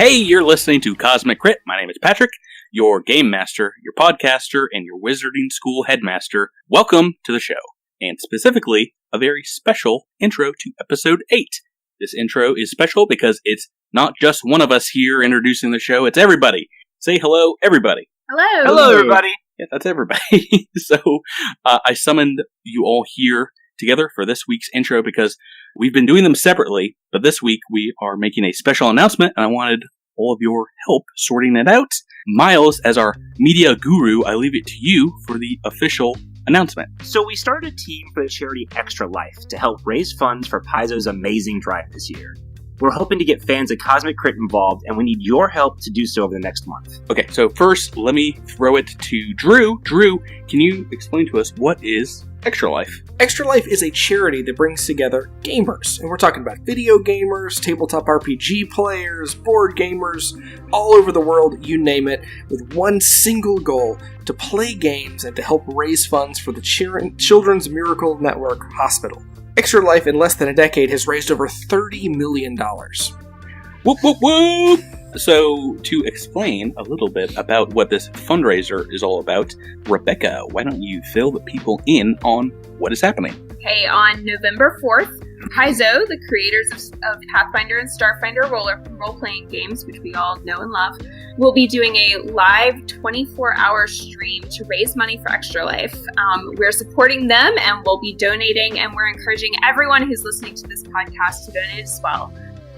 Hey, you're listening to Cosmo Crit. My name is Patrick, your game master, your podcaster, and your wizarding school headmaster. Welcome to the show, and specifically, a very special intro to episode 8. This intro is special because it's not just one of us here introducing the show, it's everybody. Say hello, everybody. Hello. Hello, everybody. Yeah, that's everybody. So, I summoned you all here together for this week's intro because we've been doing them separately, but this week we are making a special announcement, and I wanted all of your help sorting it out. Miles, as our media guru, I leave it to you for the official announcement. So we started a team for the charity Extra Life to help raise funds for Paizo's amazing drive this year. We're hoping to get fans of Cosmo Crit involved, and we need your help to do so over the next month. Okay, so first, let me throw it to Drew. Drew, can you explain to us what is Extra Life? Extra Life is a charity that brings together gamers, and we're talking about video gamers, tabletop RPG players, board gamers, all over the world, you name it, with one single goal: to play games and to help raise funds for the Children's Miracle Network Hospital. Extra Life, in less than a decade, has raised over $30 million. Whoop, whoop, whoop! So, to explain a little bit about what this fundraiser is all about, Rebecca, why don't you fill the people in on what is happening? Okay, on November 4th, Paizo, the creators of Pathfinder and Starfinder role-playing games, which we all know and love, will be doing a live 24-hour stream to raise money for Extra Life. We're supporting them, and we'll be donating, and we're encouraging everyone who's listening to this podcast to donate as well.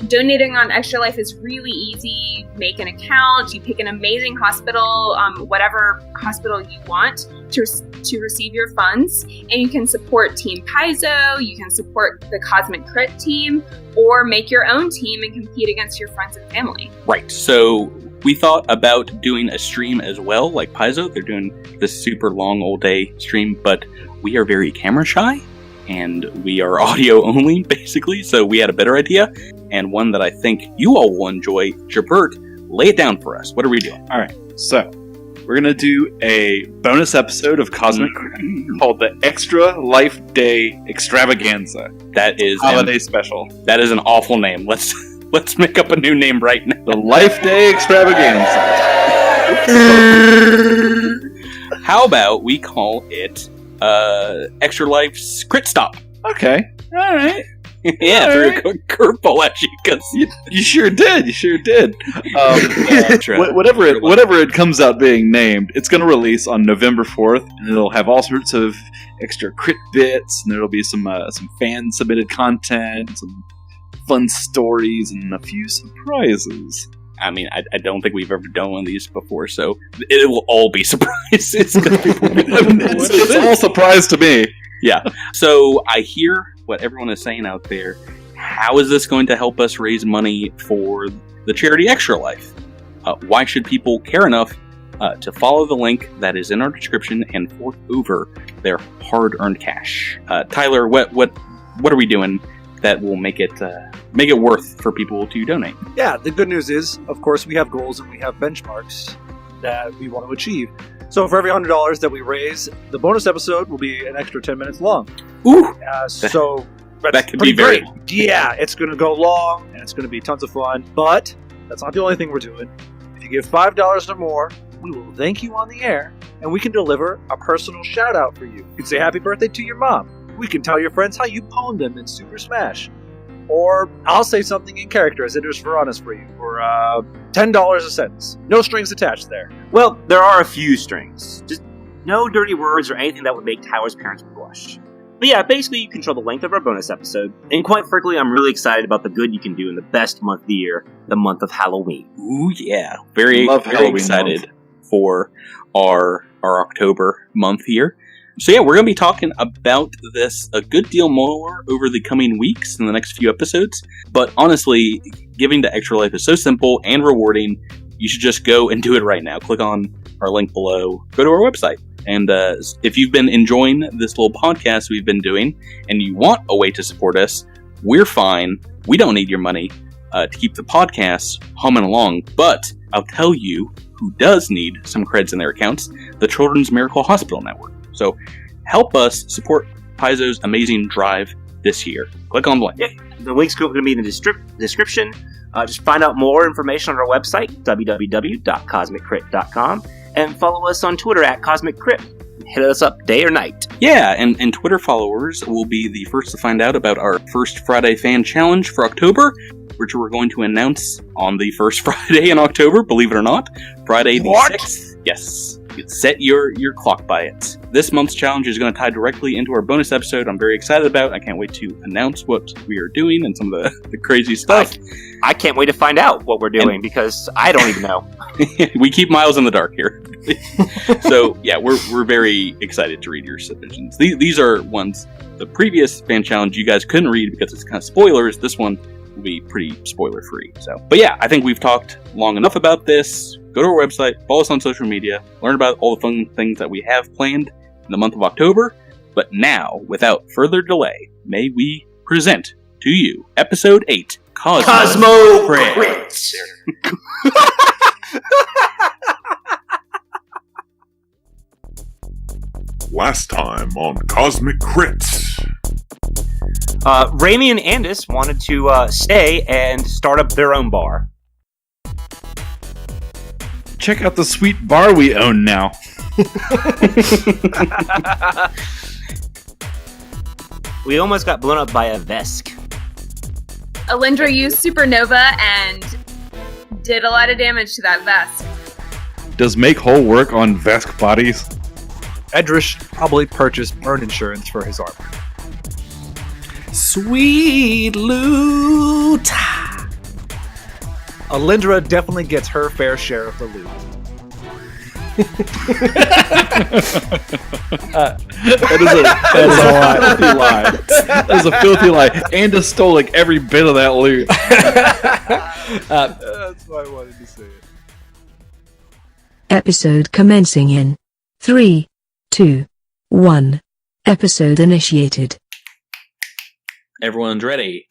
Donating on Extra Life is really easy. Make an account, you pick an amazing hospital, whatever hospital you want to receive your funds, and you can support Team Paizo, you can support the Cosmo Crit team, or make your own team and compete against your friends and family. Right, so we thought about doing a stream as well, like Paizo. They're doing this super long all-day stream, but we are very camera shy, and we are audio only, basically, so we had a better idea, and one that I think you all will enjoy. Jabert, lay it down for us. What are we doing? All right, so we're going to do a bonus episode of Cosmic called the Extra Life Day Extravaganza. That is Holiday Special. That is an awful name. Let's make up a new name right now. The Life Day Extravaganza. How about we call it Extra Life's Crit Stop? Okay. All right. Yeah, threw a curveball at you because you sure did. You sure did. Whatever it comes out being named, it's going to release on November 4th, and it'll have all sorts of extra crit bits, and there'll be some fan submitted content, some fun stories, and a few surprises. I mean, I don't think we've ever done one of these before, so it will all be surprises. It's all surprise to me. Yeah. So I hear what everyone is saying out there. How is this going to help us raise money for the charity Extra Life? Why should people care enough to follow the link that is in our description and fork over their hard-earned cash? Tyler, what are we doing that will make it worth for people to donate? Yeah, the good news is, of course, we have goals and we have benchmarks that we want to achieve. So for every $100 that we raise, the bonus episode will be an extra 10 minutes long. Ooh! So that could be very... Yeah, it's going to go long, and it's going to be tons of fun. But that's not the only thing we're doing. If you give $5 or more, we will thank you on the air, and we can deliver a personal shout-out for you. You can say happy birthday to your mom. We can tell your friends how you pwned them in Super Smash. Or I'll say something in character as enters Ferranis for you for $10 a sentence. No strings attached there. Well, there are a few strings. Just no dirty words or anything that would make Tyler's parents blush. But yeah, basically you control the length of our bonus episode. And quite frankly, I'm really excited about the good you can do in the best month of the year, the month of Halloween. Ooh, yeah. Very excited for our October month here. So yeah, we're going to be talking about this a good deal more over the coming weeks in the next few episodes. But honestly, giving to Extra Life is so simple and rewarding. You should just go and do it right now. Click on our link below. Go to our website. And if you've been enjoying this little podcast we've been doing and you want a way to support us, we're fine. We don't need your money to keep the podcast humming along. But I'll tell you who does need some creds in their accounts: the Children's Miracle Hospital Network. So help us support Paizo's amazing drive this year. Click on the link. Yeah, the link's going to be in the description. Just find out more information on our website, www.cosmiccrit.com, and follow us on Twitter at Cosmic Crit. Hit us up day or night. Yeah, and Twitter followers will be the first to find out about our first Friday fan challenge for October, which we're going to announce on the first Friday in October, believe it or not. Friday the 6th. Yes. Set your clock by it. This month's challenge is going to tie directly into our bonus episode I'm very excited about. I can't wait to announce what we are doing and some of the crazy stuff. I can't wait to find out what we're doing because I don't even know. We keep Miles in the dark here. So, yeah, we're very excited to read your submissions. These are ones, the previous fan challenge you guys couldn't read because it's kind of spoilers. This one will be pretty spoiler-free. But yeah, I think we've talked long enough about this. Go to our website, follow us on social media, learn about all the fun things that we have planned in the month of October. But now, without further delay, may we present to you Episode 8, Cosmo Crit. Last time on Cosmic Crit. Raimi and Andis wanted to stay and start up their own bar. Check out the sweet bar we own now. We almost got blown up by a Vesk. Alindra used Supernova and did a lot of damage to that Vesk. Does make whole work on Vesk bodies? Edrish probably purchased burn insurance for his armor. Sweet loot! Alindra definitely gets her fair share of the loot. That is a filthy lie. That is a filthy lie. Andis stole like every bit of that loot. That's why I wanted to say it. Episode commencing in 3, 2, 1. Episode initiated. Everyone's ready.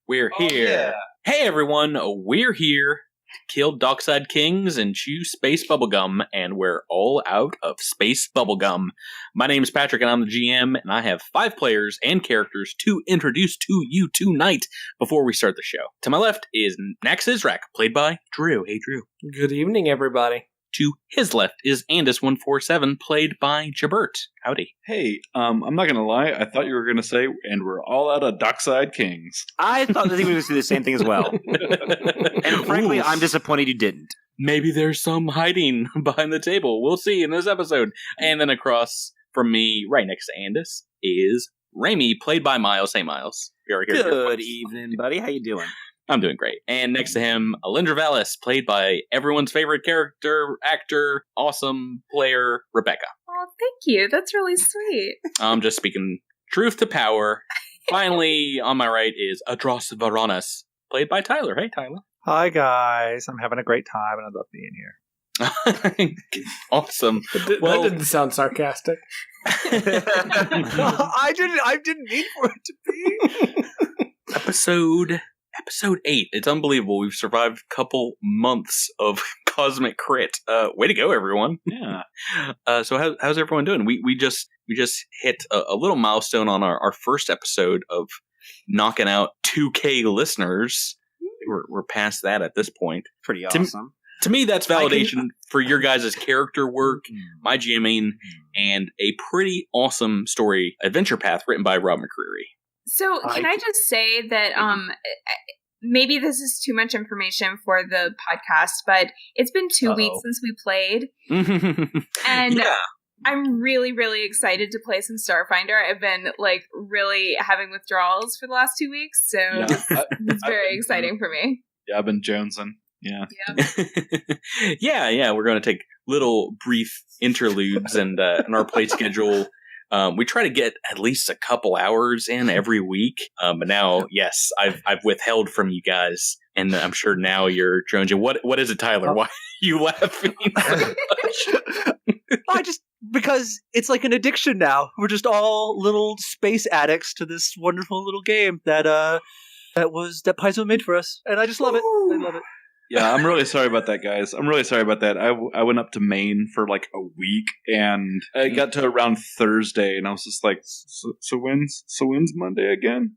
We're here. Yeah. Hey everyone, we're here to kill Dockside Kings and chew space bubblegum, and we're all out of space bubblegum. My name is Patrick and I'm the GM, and I have 5 players and characters to introduce to you tonight before we start the show. To my left is Nax Izrak, played by Drew. Hey Drew. Good evening, everybody. To his left is Andis147, played by Jabert. Howdy. Hey, I'm not gonna lie. I thought you were gonna say, and we're all out of Dockside Kings. I thought that he was going to do the same thing as well. And frankly, I'm disappointed you didn't. Maybe there's some hiding behind the table. We'll see in this episode. And then across from me, right next to Andis, is Raimi, played by Miles. Hey, Miles. You're here. Good evening, buddy. How you doing? I'm doing great. And next to him, Alindra Vallis, played by everyone's favorite character, actor, awesome player, Rebecca. Oh, thank you. That's really sweet. I'm just speaking truth to power. Finally, on my right is Adros Varonis, played by Tyler. Hey, Tyler. Hi guys, I'm having a great time and I love being here. Awesome. That didn't sound sarcastic. I didn't need for it to be. Episode 8. It's unbelievable. We've survived a couple months of Cosmic Crit. Way to go, everyone. Yeah. So how's everyone doing? We just hit a little milestone on our first episode of knocking out 2K listeners. We're past that at this point. Pretty awesome. To me, that's validation for your guys' character work, my GMing, and a pretty awesome story adventure path written by Rob McCreary. So, can I just say that maybe this is too much information for the podcast, but it's been 2 weeks since we played. And yeah. I'm really, really excited to play some Starfinder. I've been, really having withdrawals for the last 2 weeks, so it's very exciting for me. Yeah, I've been jonesing. Yeah. Yeah, we're going to take little brief interludes and in our play schedule. We try to get at least a couple hours in every week, but now, yes, I've withheld from you guys, and I'm sure now you're jonesing. What is it, Tyler? Why are you laughing so much? Because it's like an addiction now. We're just all little space addicts to this wonderful little game that Paizo made for us, and I just love it. I love it. Yeah, I'm really sorry about that, guys. I'm really sorry about that. I went up to Maine for like a week, and I got to around Thursday, and I was just like, so when's Monday again?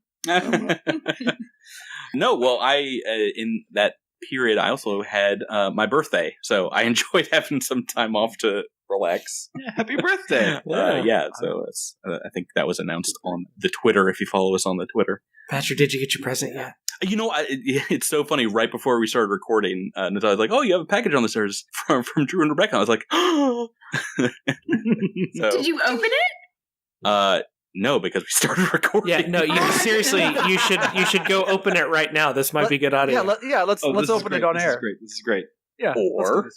No, well, I in that period I also had my birthday, so I enjoyed having some time off to relax. Yeah, happy birthday! So it's, I think that was announced on the Twitter. If you follow us on the Twitter, Patrick, did you get your present yet? You know, it's so funny. Right before we started recording, Natalia was like, "Oh, you have a package on the stairs from Drew and Rebecca." I was like, "Oh!" Did you open it? No, because we started recording. Yeah, no. Seriously, you should go open it right now. This might be good audio. Let's open it on air. This is great. Yeah. Or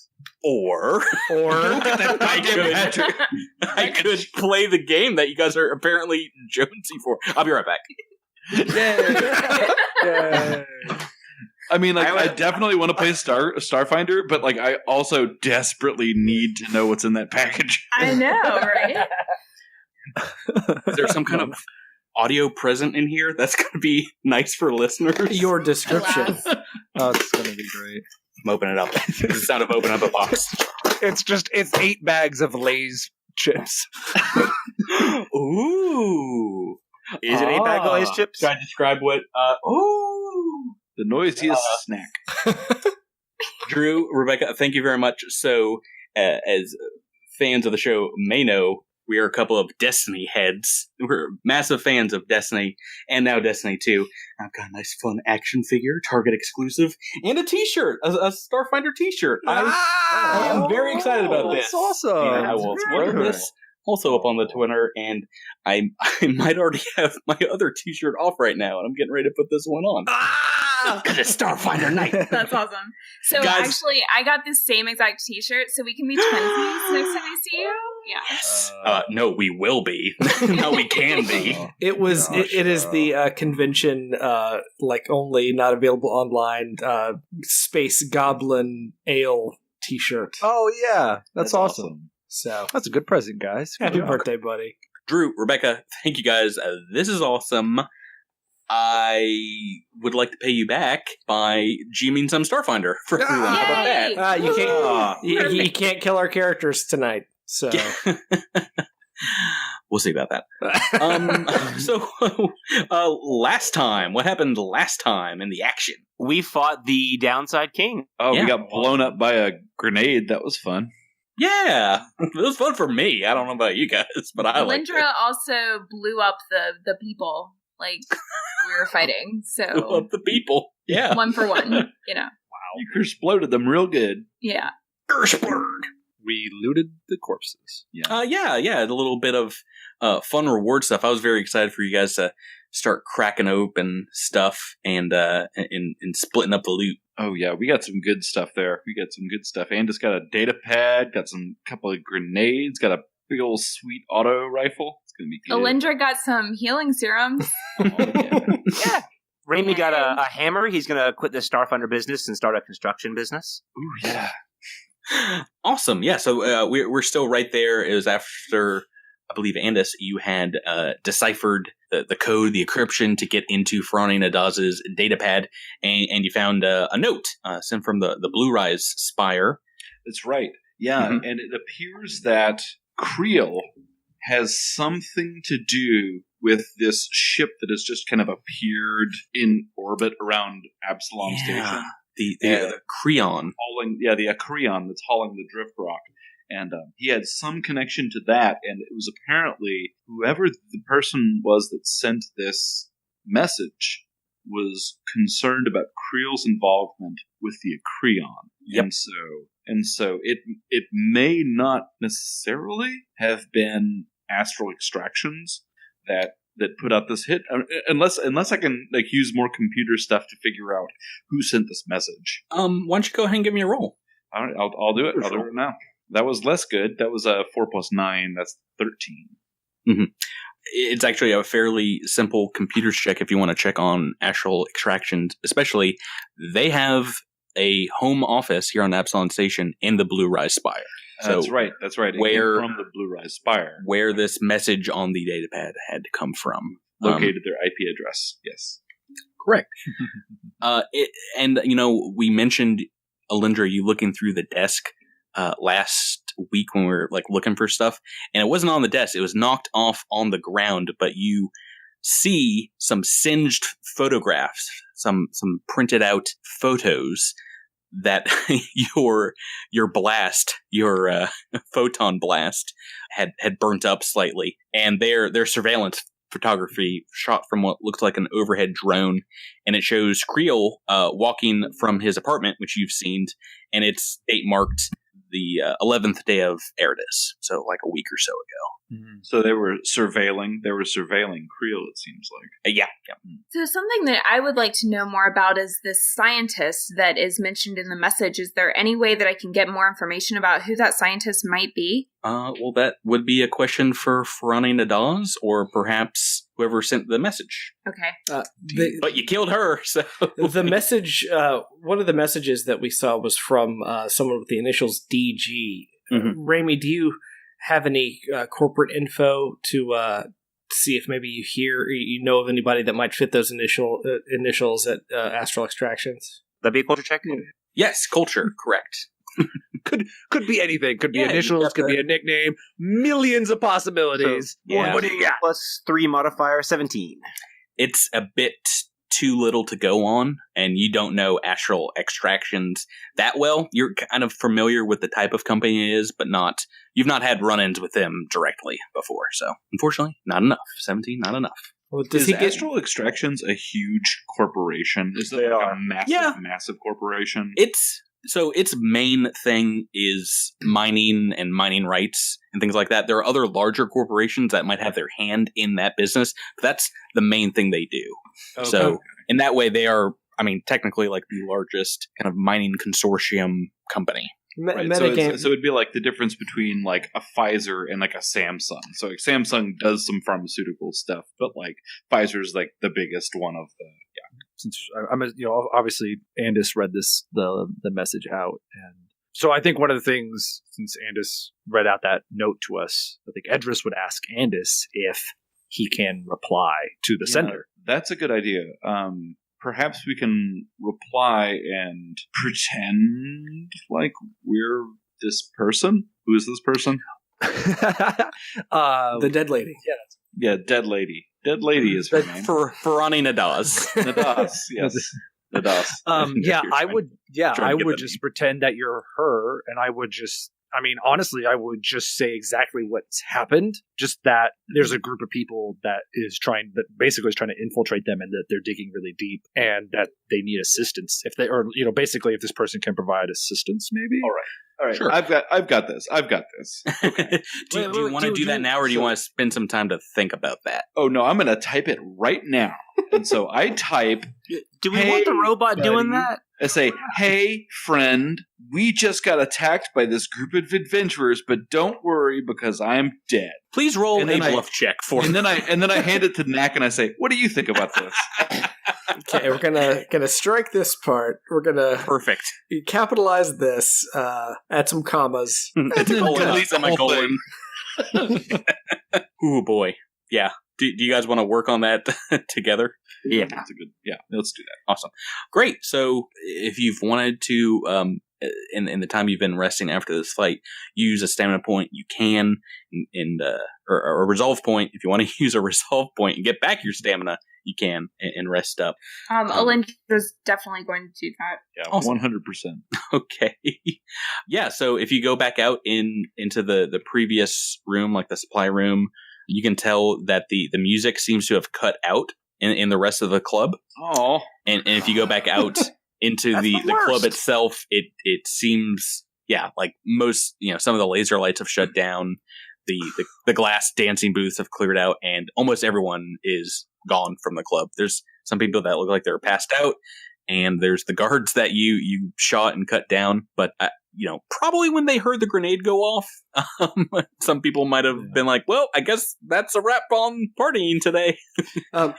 I could play the game that you guys are apparently jonesy for. I'll be right back. Yay. I mean, like, I definitely want to play Starfinder, but like, I also desperately need to know what's in that package. I know, right? Is there some kind of audio present in here that's going to be nice for listeners? Your description. Oh, it's going to be great. I'm opening it up. It's the sound of opening up a box. It's 8 bags of Lay's chips. Ooh. Is it 8 bag of Lay's chips? Can I describe what? Ooh. The noisiest snack. Drew, Rebecca, thank you very much. So, as fans of the show may know, we are a couple of Destiny heads. We're massive fans of Destiny, and now Destiny 2. I've got a nice, fun action figure, Target exclusive, and a T-shirt, a Starfinder T-shirt. I am very excited about this. That's awesome. And I will throw this also up on the Twitter, and I might already have my other T-shirt off right now, and I'm getting ready to put this one on. Because it's Starfinder night. That's awesome. So Guys, actually, I got this same exact T-shirt, so we can be twinsies next time we see you. Yeah. Yes. No, we will be. No, we can be. It was. It is the convention, like only not available online. Space Goblin Ale T-shirt. Oh yeah, that's awesome. So that's a good present, guys. Happy birthday, buddy. Drew, Rebecca, thank you guys. This is awesome. I would like to pay you back by GMing some Starfinder for everyone. How about that? You can't. You can't kill our characters tonight. So we'll see about that. Last time, what happened last time in the action? We fought the Downside King. Oh, we got blown up by a grenade. That was fun. Yeah, it was fun for me. I don't know about you guys, but I liked it. Lindra also blew up the people like we were fighting. So blew up the people. Yeah, 1 for 1. You know. Wow, you exploded them real good. Yeah. Gershberg. We looted the corpses. Yeah, a little bit of fun reward stuff. I was very excited for you guys to start cracking open stuff and splitting up the loot. Oh yeah, we got some good stuff there. We got some good stuff. Andis got a datapad, got some couple of grenades, got a big old sweet auto rifle. It's gonna be good. Alindra got some healing serums. Yeah. Raimi got a hammer. He's gonna quit the Starfinder business and start a construction business. Ooh yeah. Awesome. Yeah, so we're still right there. It was after, I believe, Andis, you had deciphered the code, the encryption to get into Ferani Nendaz's datapad, and you found a note sent from the Blue Rise Spire. That's right. Yeah, and it appears that Creel has something to do with this ship that has just kind of appeared in orbit around Absalom Station. The Creon. The Acreon that's hauling the drift rock. And he had some connection to that, and it was apparently whoever the person was that sent this message was concerned about Creel's involvement with the Acreon. Yep. And so it may not necessarily have been Astral Extractions that put out this hit, unless I can use more computer stuff to figure out who sent this message. Why don't you go ahead and give me a roll? All right, I'll do it. I'll do it now. That was less good. That was 4 + 9. That's 13. Mm-hmm. It's actually a fairly simple computer check if you want to check on Astral Extractions. Especially, they have a home office here on Absalom Station in the Blue Rise Spire. So that's right. It came from the Blue Rise Spire, where this message on the datapad had to come from. Located their IP address. Yes, correct. We mentioned Alindra, you looking through the desk last week when we were like looking for stuff, and it wasn't on the desk. It was knocked off on the ground, but you see some singed photographs, some printed out photos that your photon blast had burnt up slightly, and their surveillance photography shot from what looks like an overhead drone, and it shows Creel walking from his apartment, which you've seen, and it's date marked the 11th day of Eridus, so like a week or so ago. Mm-hmm. So they were surveilling Creel, it seems like. Yeah. So something that I would like to know more about is this scientist that is mentioned in the message. Is there any way that I can get more information about who that scientist might be? Well, that would be a question for Ferani Nendaz, or perhaps whoever sent the message. Okay. But you killed her, so... The message, one of the messages that we saw was from someone with the initials DG. Mm-hmm. Raimi, do you have any corporate info to see if maybe you hear or you know of anybody that might fit those initials at Astral Extractions? That'd be a culture check? Yes, culture, correct. Could be anything. Could be initials, could be a nickname. Millions of possibilities. So, what do you got? +3 modifier, 17. It's a bit too little to go on, and you don't know Astral Extractions that well. You're kind of familiar with the type of company it is, but you've not had run-ins with them directly before. So, unfortunately, not enough. 17, not enough. Well, is Astral Extractions a huge corporation? Is it like a massive corporation? So its main thing is mining and mining rights and things like that. There are other larger corporations that might have their hand in that business, but that's the main thing they do. Okay. So in that way, they are, technically like the largest kind of mining consortium company. Right. So it'd be like the difference between like a Pfizer and like a Samsung. So like Samsung does some pharmaceutical stuff, but like Pfizer's like the biggest one of the Since obviously Andis read the message out, and so I think one of the things, since Andis read out that note to us, I think Edris would ask Andis if he can reply to the sender. That's a good idea. Perhaps we can reply and pretend like we're this person. Who is this person? The dead lady. Yeah, dead lady. Dead lady is her name. Ferani Nendaz. Nendaz, yes. Nendaz. I would just pretend that you're her, and I would just, honestly, I would just say exactly what's happened. Just that there's a group of people that basically is trying to infiltrate them, and that they're digging really deep, and that they need assistance. If this person can provide assistance, maybe. All right. Sure. I've got this. Okay. Do you want to do that now, or do you want to spend some time to think about that? Oh no, I'm going to type it right now. And so I type. Do we want the robot doing that? I say, "Hey, friend, we just got attacked by this group of adventurers, but don't worry because I'm dead." Please roll a bluff check for me. And then I hand it to Knack and I say, "What do you think about this?" Okay, we're gonna strike this part. We're gonna perfect capitalize this. Add some commas. It's a colon. At least I'm a colon. Ooh boy, yeah. Do you guys want to work on that together? Yeah, that's a good. Yeah, let's do that. Awesome, great. So if you've wanted to, in the time you've been resting after this fight, use a stamina point, you can, or a resolve point. If you want to use a resolve point and get back your stamina, you can and rest up. Alindra's definitely going to do that. Yeah, awesome. 100%. Okay. Yeah, so if you go back out into the previous room, like the supply room, you can tell that the music seems to have cut out in the rest of the club. Oh. And if you go back out into the club itself, it seems, like most, some of the laser lights have shut down. The glass dancing booths have cleared out, and almost everyone is gone from the club. There's some people that look like they're passed out, and there's the guards that you shot and cut down. But probably when they heard the grenade go off, some people might have been like, "Well, I guess that's a wrap on partying today." I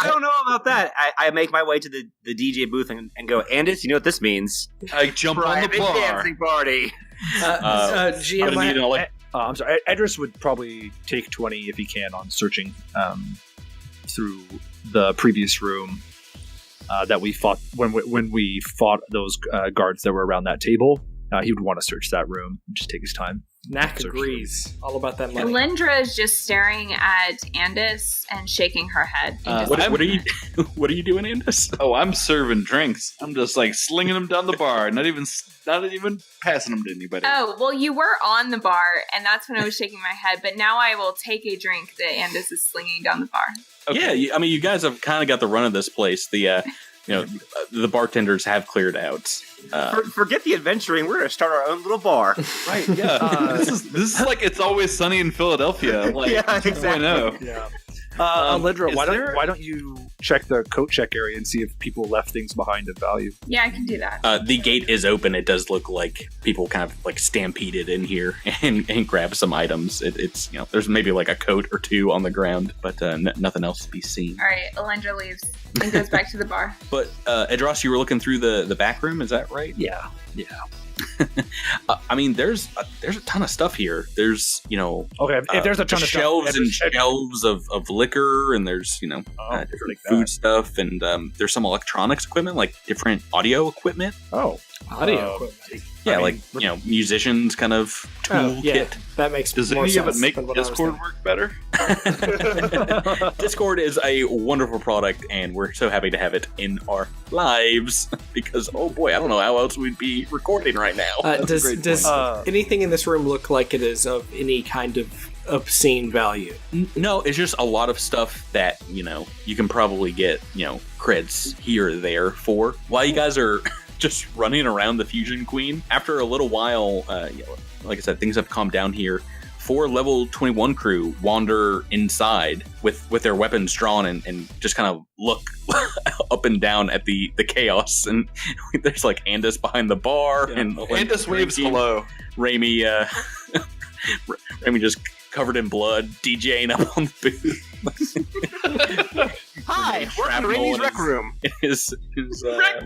don't know about that. I make my way to the DJ booth and go, Andis, you know what this means? I jump on the bar. Dancing party. GM, I'm sorry. Edris would probably take 20 if he can on searching through the previous room. that we fought when we fought those guards that were around that table. He would want to search that room and just take his time. Knack agrees. All about that money. Alindra is just staring at Andis and shaking her head. What are you doing, Andis? Oh, I'm serving drinks. I'm just like slinging them down the bar, not even passing them to anybody. Oh, well, you were on the bar, and that's when I was shaking my head. But now I will take a drink that Andis is slinging down the bar. Okay. Yeah, I mean, you guys have kind of got the run of this place. The bartenders have cleared out. Forget the adventuring. We're going to start our own little bar. Right, yeah. This is like It's Always Sunny in Philadelphia. Like, yeah, exactly. Yeah. Alindra, why don't you check the coat check area and see if people left things behind of value? Yeah, I can do that. The gate is open. It does look like people kind of like stampeded in here and grab some items. It's there's maybe like a coat or two on the ground, but nothing else to be seen. All right, Alindra leaves and goes back to the bar. But Edros, you were looking through the back room, is that right? Yeah. I mean, there's a ton of stuff here. There's okay. If there's a ton of shelves and shelves of liquor, and there's different food stuff, and there's some electronics equipment, like different audio equipment. Oh, audio equipment. Yeah, musicians kind of tool kit. That makes Does more any sense of it make than what Discord work better? Discord is a wonderful product, and we're so happy to have it in our lives because, oh boy, I don't know how else we'd be recording right now. Does anything in this room look like it is of any kind of obscene value? No, it's just a lot of stuff that, you can probably get, creds here or there for. While you guys are just running around the Fusion Queen, after a little while, like I said, things have calmed down here. 4 level 21 crew wander inside with their weapons drawn and just kind of look up and down at the chaos. And there's like Andis behind the bar. Yeah. And Andis waves hello. Raimi just covered in blood, DJing up on the booth. Hi, welcome to Raimi's Rec Room. His Rec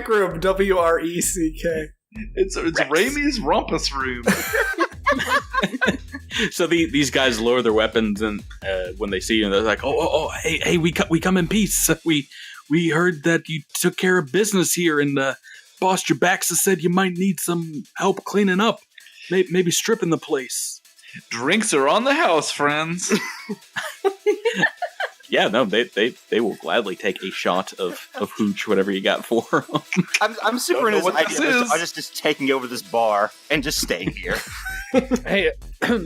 Room, WRECK. It's Raimi's Rumpus Room. So these guys lower their weapons, and when they see you, they're like, "Oh, hey, we come in peace. We heard that you took care of business here, and Boss Jabaxa said you might need some help cleaning up, maybe stripping the place." Drinks are on the house, friends. Yeah, no, they will gladly take a shot of hooch, whatever you got for them. I'm super into this idea of just taking over this bar and just staying here. Hey,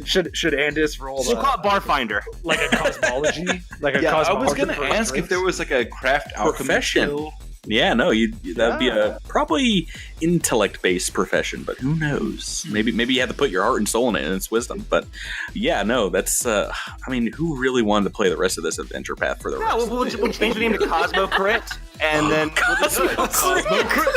should Andis roll? We'll call it Bar Finder, like a cosmology. I was going to ask if there was like a craft profession. Yeah, no, that'd be a probably intellect-based profession, but who knows? Maybe you have to put your heart and soul in it, and it's wisdom. But yeah, no, that's. I mean, who really wanted to play the rest of this adventure path for the rest? We'll change the name to Cosmo Crit, and then Cosmo Crit.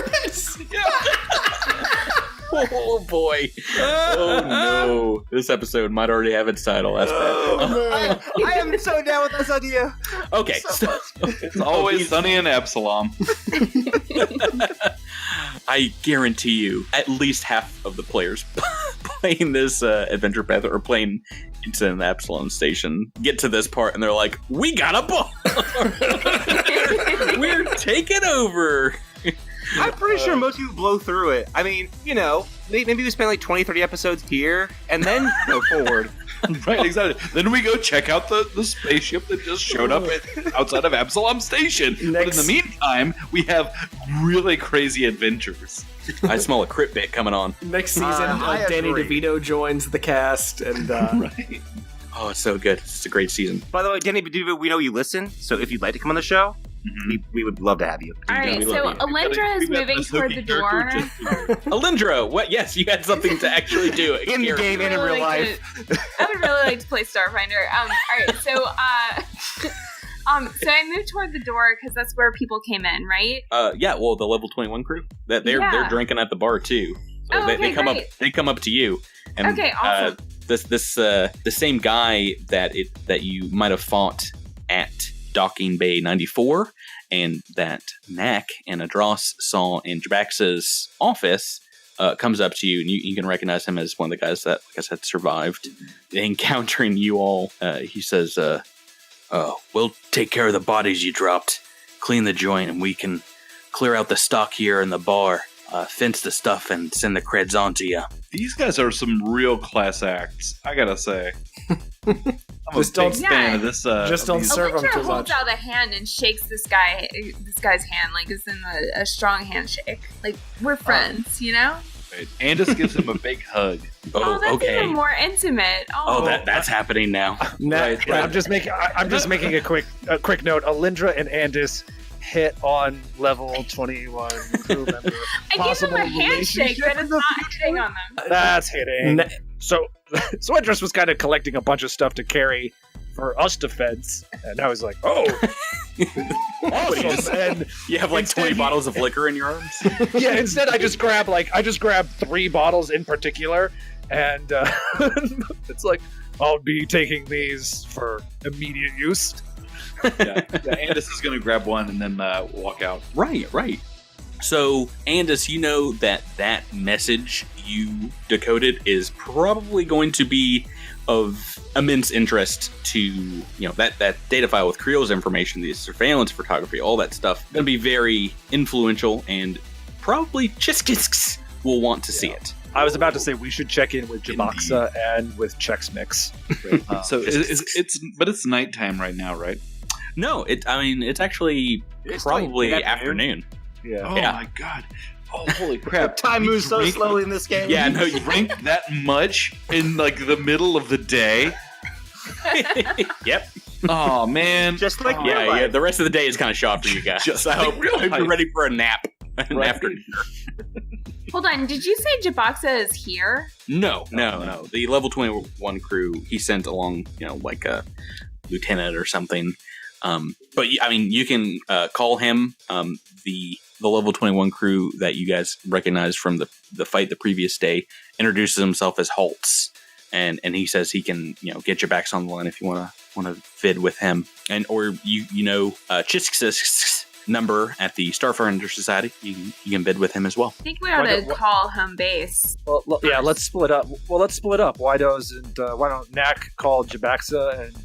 Oh boy! Oh no! This episode might already have its title. That's bad. I am so down with this idea. Okay, so it's always Sunny in Absalom. I guarantee you, at least half of the players playing this adventure path or playing Incident at Absalom Station get to this part and they're like, "We got a bar! We're taking over!" I'm pretty sure most people blow through it. I mean, maybe we spend like 20, 30 episodes here and then go forward. Right, exactly. Then we go check out the spaceship that just showed up outside of Absalom Station. But in the meantime, we have really crazy adventures. I smell a crit bit coming on. Next season, Danny DeVito joins the cast, and right. Oh, it's so good. It's a great season. By the way, Danny DeVito, we know you listen, so if you'd like to come on the show, we would love to have you. All right, so Alindra is moving toward the door. Alindra, what? Yes, you had something to actually do in the game and in real life. I would really like to play Starfinder. All right, so so I moved toward the door because that's where people came in, right? Yeah. Well, the level 21 crew they're drinking at the bar too. So they come great. up. They come up to you. And, okay, awesome. The same guy that you might have fought at Docking Bay 94, and that Knack and Adros saw in Jabaxa's office, comes up to you, and you can recognize him as one of the guys that, like I said, survived encountering you all. He says, "We'll take care of the bodies you dropped. clean the joint, and we can clear out the stock here in the bar, fence the stuff, and send the creds on to you. These guys are some real class acts, I gotta say. I'm Just a big don't- fan of this. just don't serve them Electra too holds much. out a hand and shakes this guy's hand like it's in a strong handshake. Like, we're friends, you know? Right. Andis gives him a big hug. Oh, that's okay. even more intimate. Oh, that's happening now. Right. I'm just making a quick note. Alindra and Andis hit on level 21 crew member. I gave them a handshake, but it's not hitting on them. That's hitting. So Idris was kind of collecting a bunch of stuff to carry for us to fence, and I was like, "Oh, awesome!" And You have like 20 bottles of liquor in your arms? yeah, instead I just grabbed 3 bottles in particular, and it's like I'll be taking these for immediate use. Yeah, Andis is going to grab one and then walk out. Right. So, Andis, you know that message you decoded is probably going to be of immense interest to, that data file with Creel's information, the surveillance photography, all that stuff. Going to be very influential, and probably Kisk will want to see it. I was about to say we should check in with Jaboxa and with Chex Mix. So it's nighttime right now, right? No, it's actually probably like afternoon. Yeah. Oh Yeah. my god. Oh, holy crap. Time moves so slowly in this game. Yeah, no, You drink that much in like the middle of the day? Yep. Oh man. Just like real Yeah, life. the rest of the day is kind of shot for you guys. Just I hope, like real I hope you're life. ready for a nap after dinner. Hold on, did you say Jaboxa is here? No. The level 21 crew he sent along, like a lieutenant or something. But you can call him. The level 21 crew that you guys recognized from the fight the previous day introduces himself as Holtz, and he says he can get your backs on the line if you want to vid with him, and or Kisk's number at the Starfinder Society. You can bid with him as well. I think we ought to call home base. Well, yeah, let's split up. Why don't Knack call Jabaxa and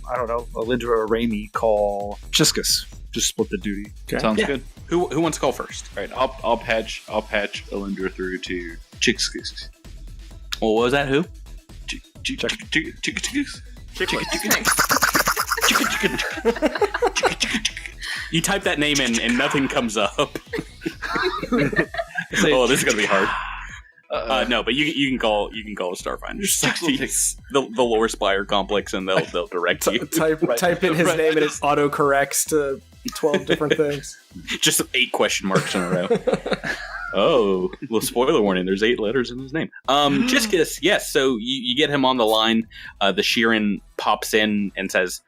I don't know, Alindra or Raimi call Chiskus. Just split the duty. Okay. Sounds good. Who wants to call first? All right, I'll patch Alindra through to Chicks. Well, what was that? Who? You type that name in and nothing comes up. Oh, this is gonna be hard. No, but you can call Starfinder Society, the lore spire complex, and they'll direct you. Type in his name and it autocorrects to 12 different things. Just 8 question marks in a row. Oh, well, spoiler warning, there's 8 letters in his name. Chiskus, yes, so you get him on the line. The Shirren pops in and says,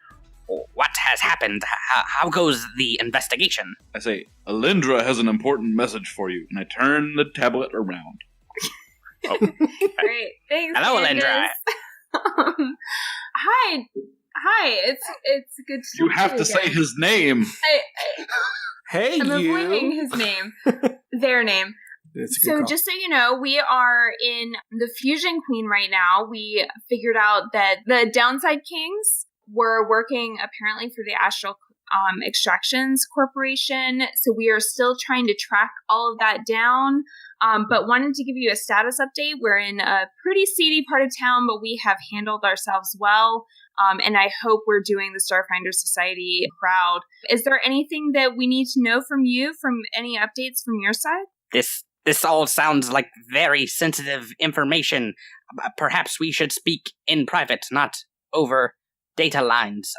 "What has happened? How goes the investigation?" I say, Alindra has an important message for you, and I turn the tablet around. Great, thanks. Hello, Alindra. Hi, it's good to You see have to say again. his name. Hey, I'm you! avoiding his name, their name. That's a good So call. just so you know, we are in the Fusion Queen right now. We figured out that the Downside Kings were working apparently for the Astral Extractions Corporation. So we are still trying to track all of that down. But wanted to give you a status update. We're in a pretty seedy part of town, but we have handled ourselves well. And I hope we're doing the Starfinder Society proud. Is there anything that we need to know from you, from any updates from your side? This all sounds like very sensitive information. Perhaps we should speak in private, not over data lines.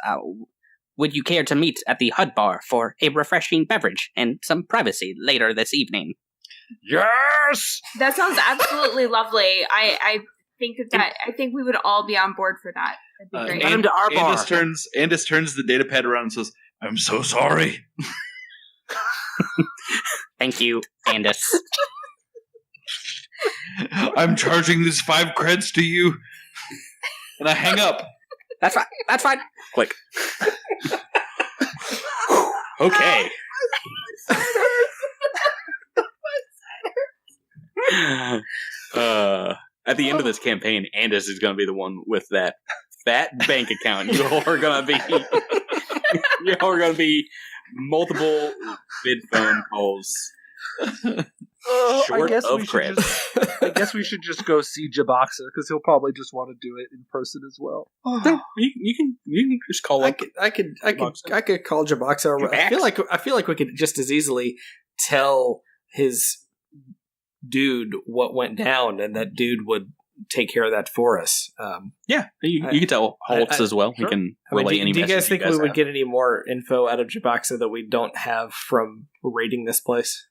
Would you care to meet at the HUD Bar for a refreshing beverage and some privacy later this evening? Yes! That sounds absolutely lovely. I think we would all be on board for that. That'd be great. Get him to our bar. Andis turns the datapad around and says, "I'm so sorry." Thank you, Andis. I'm charging these 5 creds to you. And I hang up. That's fine. click. Okay. At the end of this campaign, Andis is going to be the one with that fat bank account. You all are going to be You're going to be multiple vid phone calls. Short of crit. I guess we should just go see Jaboxa because he'll probably just want to do it in person as well. No, you can just call up. I could call Jaboxa. I feel like we could just as easily tell his dude what went down, and that dude would take care of that for us. Yeah, you can tell Holtz as well. Sure. He can relay any. Do you guys think we would have. get any more info out of Jaboxa that we don't have from raiding this place?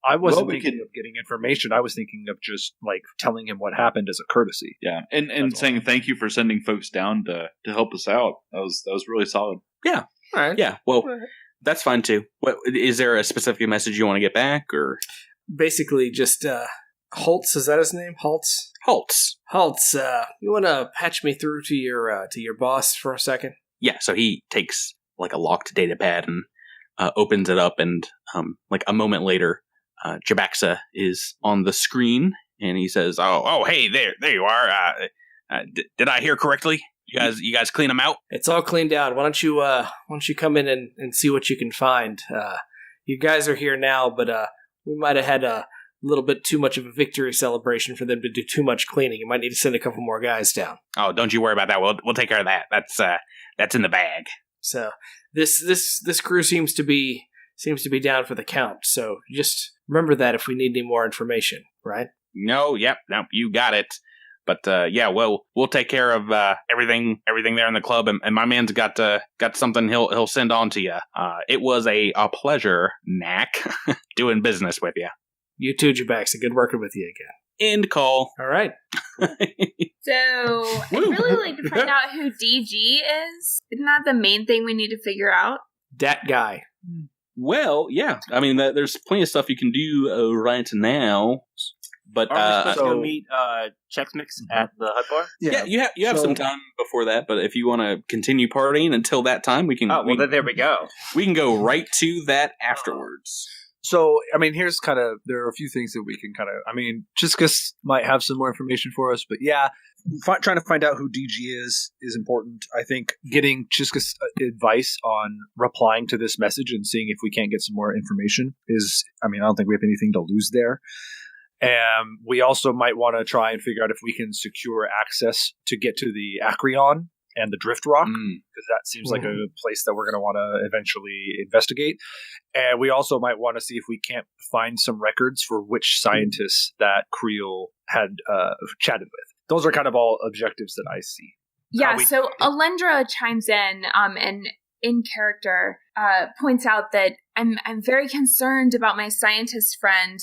I wasn't thinking of getting information. I was thinking of just like telling him what happened as a courtesy. Yeah, and saying thank you for sending folks down to help us out. That was really solid. Yeah. All right. Yeah. Well, that's fine too. What is there a specific message you want to get back, or basically just Holtz? Is that his name? Holtz. You want to patch me through to your boss for a second? Yeah. So he takes like a locked datapad and opens it up, and like a moment later. Jabaxa is on the screen, and he says, "Oh, hey, there you are. Did I hear correctly? You guys clean them out? It's all cleaned out. Why don't you come in and see what you can find? You guys are here now, but we might have had a little bit too much of a victory celebration for them to do too much cleaning. You might need to send a couple more guys down. Oh, don't you worry about that. We'll take care of that. That's in the bag. So this crew seems to be down for the count. So just remember that if we need any more information, right? No, you got it. But we'll take care of everything there in the club, and my man's got something he'll send on to you. It was a pleasure, Knack, doing business with you. You too, Jabaxa. Good working with you again. End call. All right. So I'd really like to find out who DG is. Isn't that the main thing we need to figure out? That guy. Well, yeah. I mean, there's plenty of stuff you can do right now. But are we supposed to go meet Chex Mix at the HUD Bar? Yeah, you have some time before that. But if you want to continue partying until that time, we can. Oh, well, then there we go. We can go right to that afterwards. So, I mean, there are a few things that we can Chiskus might have some more information for us, but yeah, trying to find out who DG is important. I think getting Chiskus' advice on replying to this message and seeing if we can't get some more information I don't think we have anything to lose there. And we also might want to try and figure out if we can secure access to get to the Acreon and the Drift Rock, because that seems like a place that we're going to want to eventually investigate. And we also might want to see if we can't find some records for which scientists that Creel had chatted with. Those are kind of all objectives that I see. Yeah, so Alendra chimes in and in character points out that I'm very concerned about my scientist friend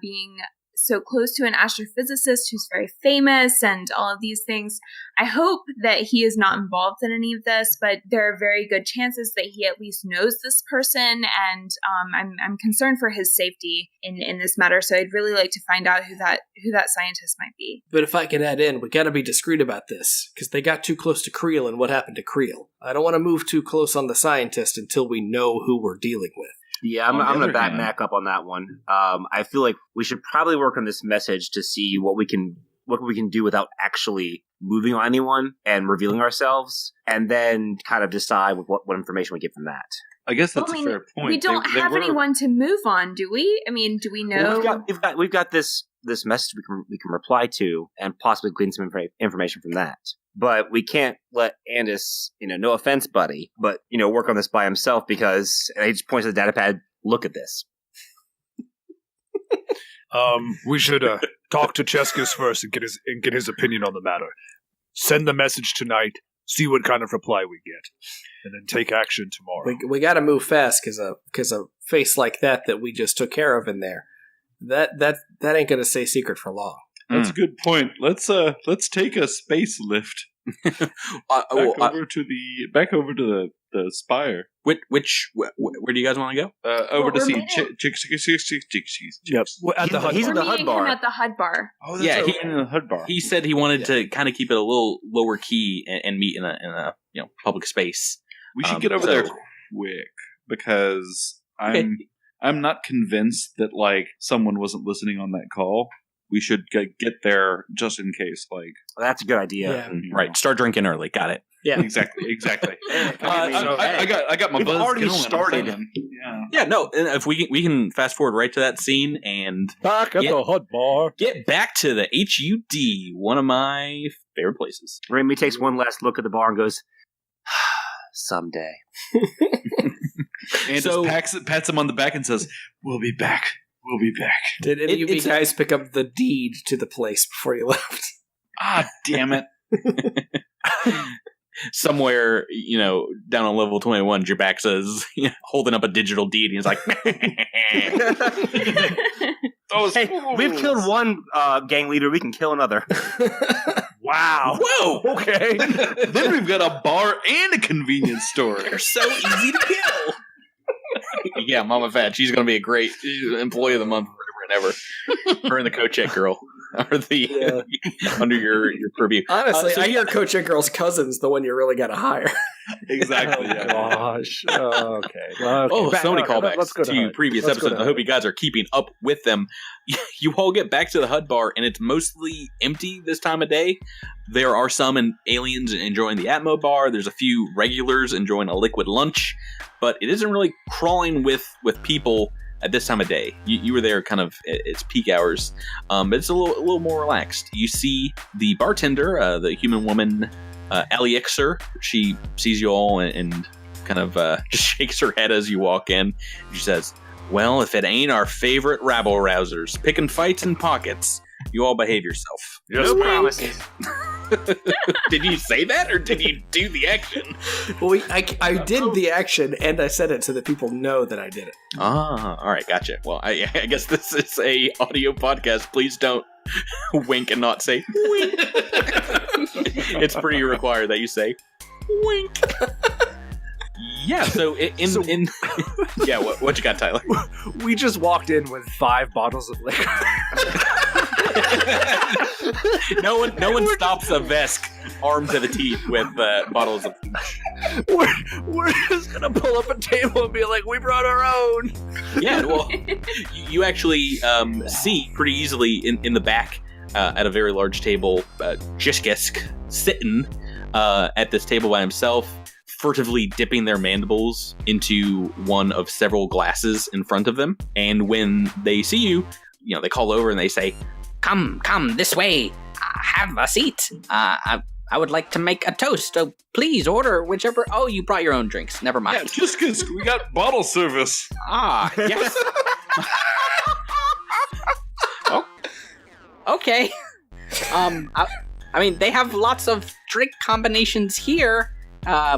being so close to an astrophysicist who's very famous and all of these things. I hope that he is not involved in any of this, but there are very good chances that he at least knows this person, and I'm concerned for his safety in this matter. So I'd really like to find out who that scientist might be. But if I can add in, we got to be discreet about this because they got too close to Creel and what happened to Creel. I don't want to move too close on the scientist until we know who we're dealing with. Yeah, I'm going to back Mac up on that one. I feel like we should probably work on this message to see what we can do without actually moving on anyone and revealing ourselves, and then kind of decide what information we get from that. I guess that's a fair point. We don't have anyone to move on, do we? I mean, do we know? Well, we've got this message we can reply to and possibly glean some information from that. But we can't let Andis, no offense, buddy, but, work on this by himself because, and he just points at the datapad, look at this. We should talk to Cheskus first and get his opinion on the matter. Send the message tonight, see what kind of reply we get, and then take action tomorrow. We got to move fast because a face like that we just took care of in there, that ain't going to stay secret for long. That's a good point. Let's take a space lift back over to the spire. Where do you guys want to go? Over to see Yep. At the HUD He's Bar. meeting him at the HUD Bar. Oh, that's in the HUD Bar. He said he wanted to kind of keep it a little lower key and meet in a public space. We should get over there quick because I'm not convinced that someone wasn't listening on that call. We should get there just in case. That's a good idea. Yeah. Right. Start drinking early. Got it. Yeah, exactly. I got my We've buzz already going. started. Yeah, no. And if we can fast forward right to that scene and Back at the HUD Bar. get back to the HUD, one of my favorite places. Remy takes one last look at the bar and goes, someday. And So- just pats him on the back and says, "We'll be back. We'll be back." Did any of you It's- guys pick up the deed to the place before you left? Ah, damn it. Somewhere, down on level 21, Jabax is holding up a digital deed, and he's like, Those Hey, fools. we've killed one gang leader. We can kill another. Wow. "Whoa, Okay. Then we've got a bar and a convenience store. they're so easy to kill." Yeah, Mama Fat, she's going to be a great employee of the month forever and ever. Her and the co-check girl are the under your purview. Honestly, So I hear Coach and Girl's cousin's the one you really got to hire. Exactly. Oh, gosh. Okay. Well, Oh, okay. so many Let's go callbacks to HUD. previous Let's go episodes. to I hope you guys are keeping up with them. You all get back to the HUD bar, and it's mostly empty this time of day. There are some aliens enjoying the Atmo bar. There's a few regulars enjoying a liquid lunch, but it isn't really crawling with people at this time of day. You were there kind of at its peak hours, but it's a little more relaxed. You see the bartender, the human woman, Alixer. She sees you all and kind of just shakes her head as you walk in. She says, "Well, if it ain't our favorite rabble-rousers, picking fights in pockets, you all behave yourself." No promises. Did you say that, or did you do the action? Well, I did the action, and I said it so that people know that I did it. Ah, all right, gotcha. Well, I guess this is a audio podcast. Please don't wink and not say wink. It's pretty required that you say wink. Yeah. So in yeah, what you got, Tyler? We just walked in with 5 bottles of liquor. No one stops a Vesk armed to the teeth with bottles of. We're just gonna pull up a table and be like, "We brought our own." Yeah, well, you actually see pretty easily in the back at a very large table, Kisk sitting at this table by himself, furtively dipping their mandibles into one of several glasses in front of them. And when they see you, they call over and they say, Come this way. Have a seat. I would like to make a toast, so please order whichever. Oh, you brought your own drinks. Never mind. Yeah, just because we got bottle service. Ah, yes. Okay. I mean, they have lots of drink combinations here,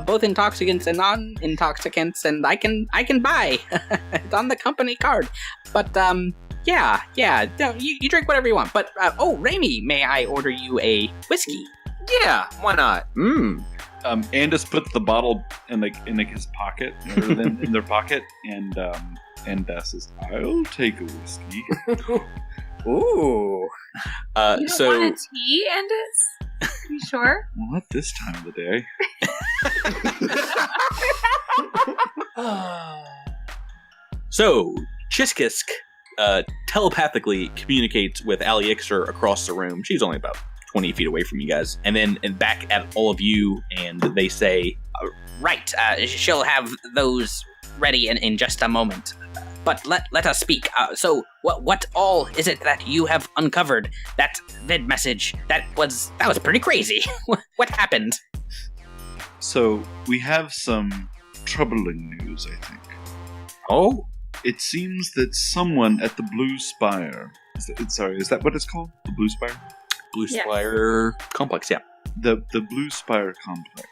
both intoxicants and non-intoxicants, and I can buy. It's on the company card. But yeah. You drink whatever you want. But Remy, may I order you a whiskey? Yeah, why not? Andis puts the bottle in his pocket, or in their pocket, and says, "I'll take a whiskey." Ooh. You don't want a tea, Andis? You sure? Not this time of the day. So, Kisk telepathically communicates with Alixer across the room. She's only about 20 feet away from you guys. And then back at all of you, and they say, Right, she'll have those ready in just a moment. But let us speak. So, what all is it that you have uncovered? That vid message, that was pretty crazy. What happened? So, we have some troubling news, I think. "Oh, It seems that someone at the Blue Spire... is that what it's called? The Blue Spire? Blue Yes. Spire Complex, yeah." The Blue Spire complex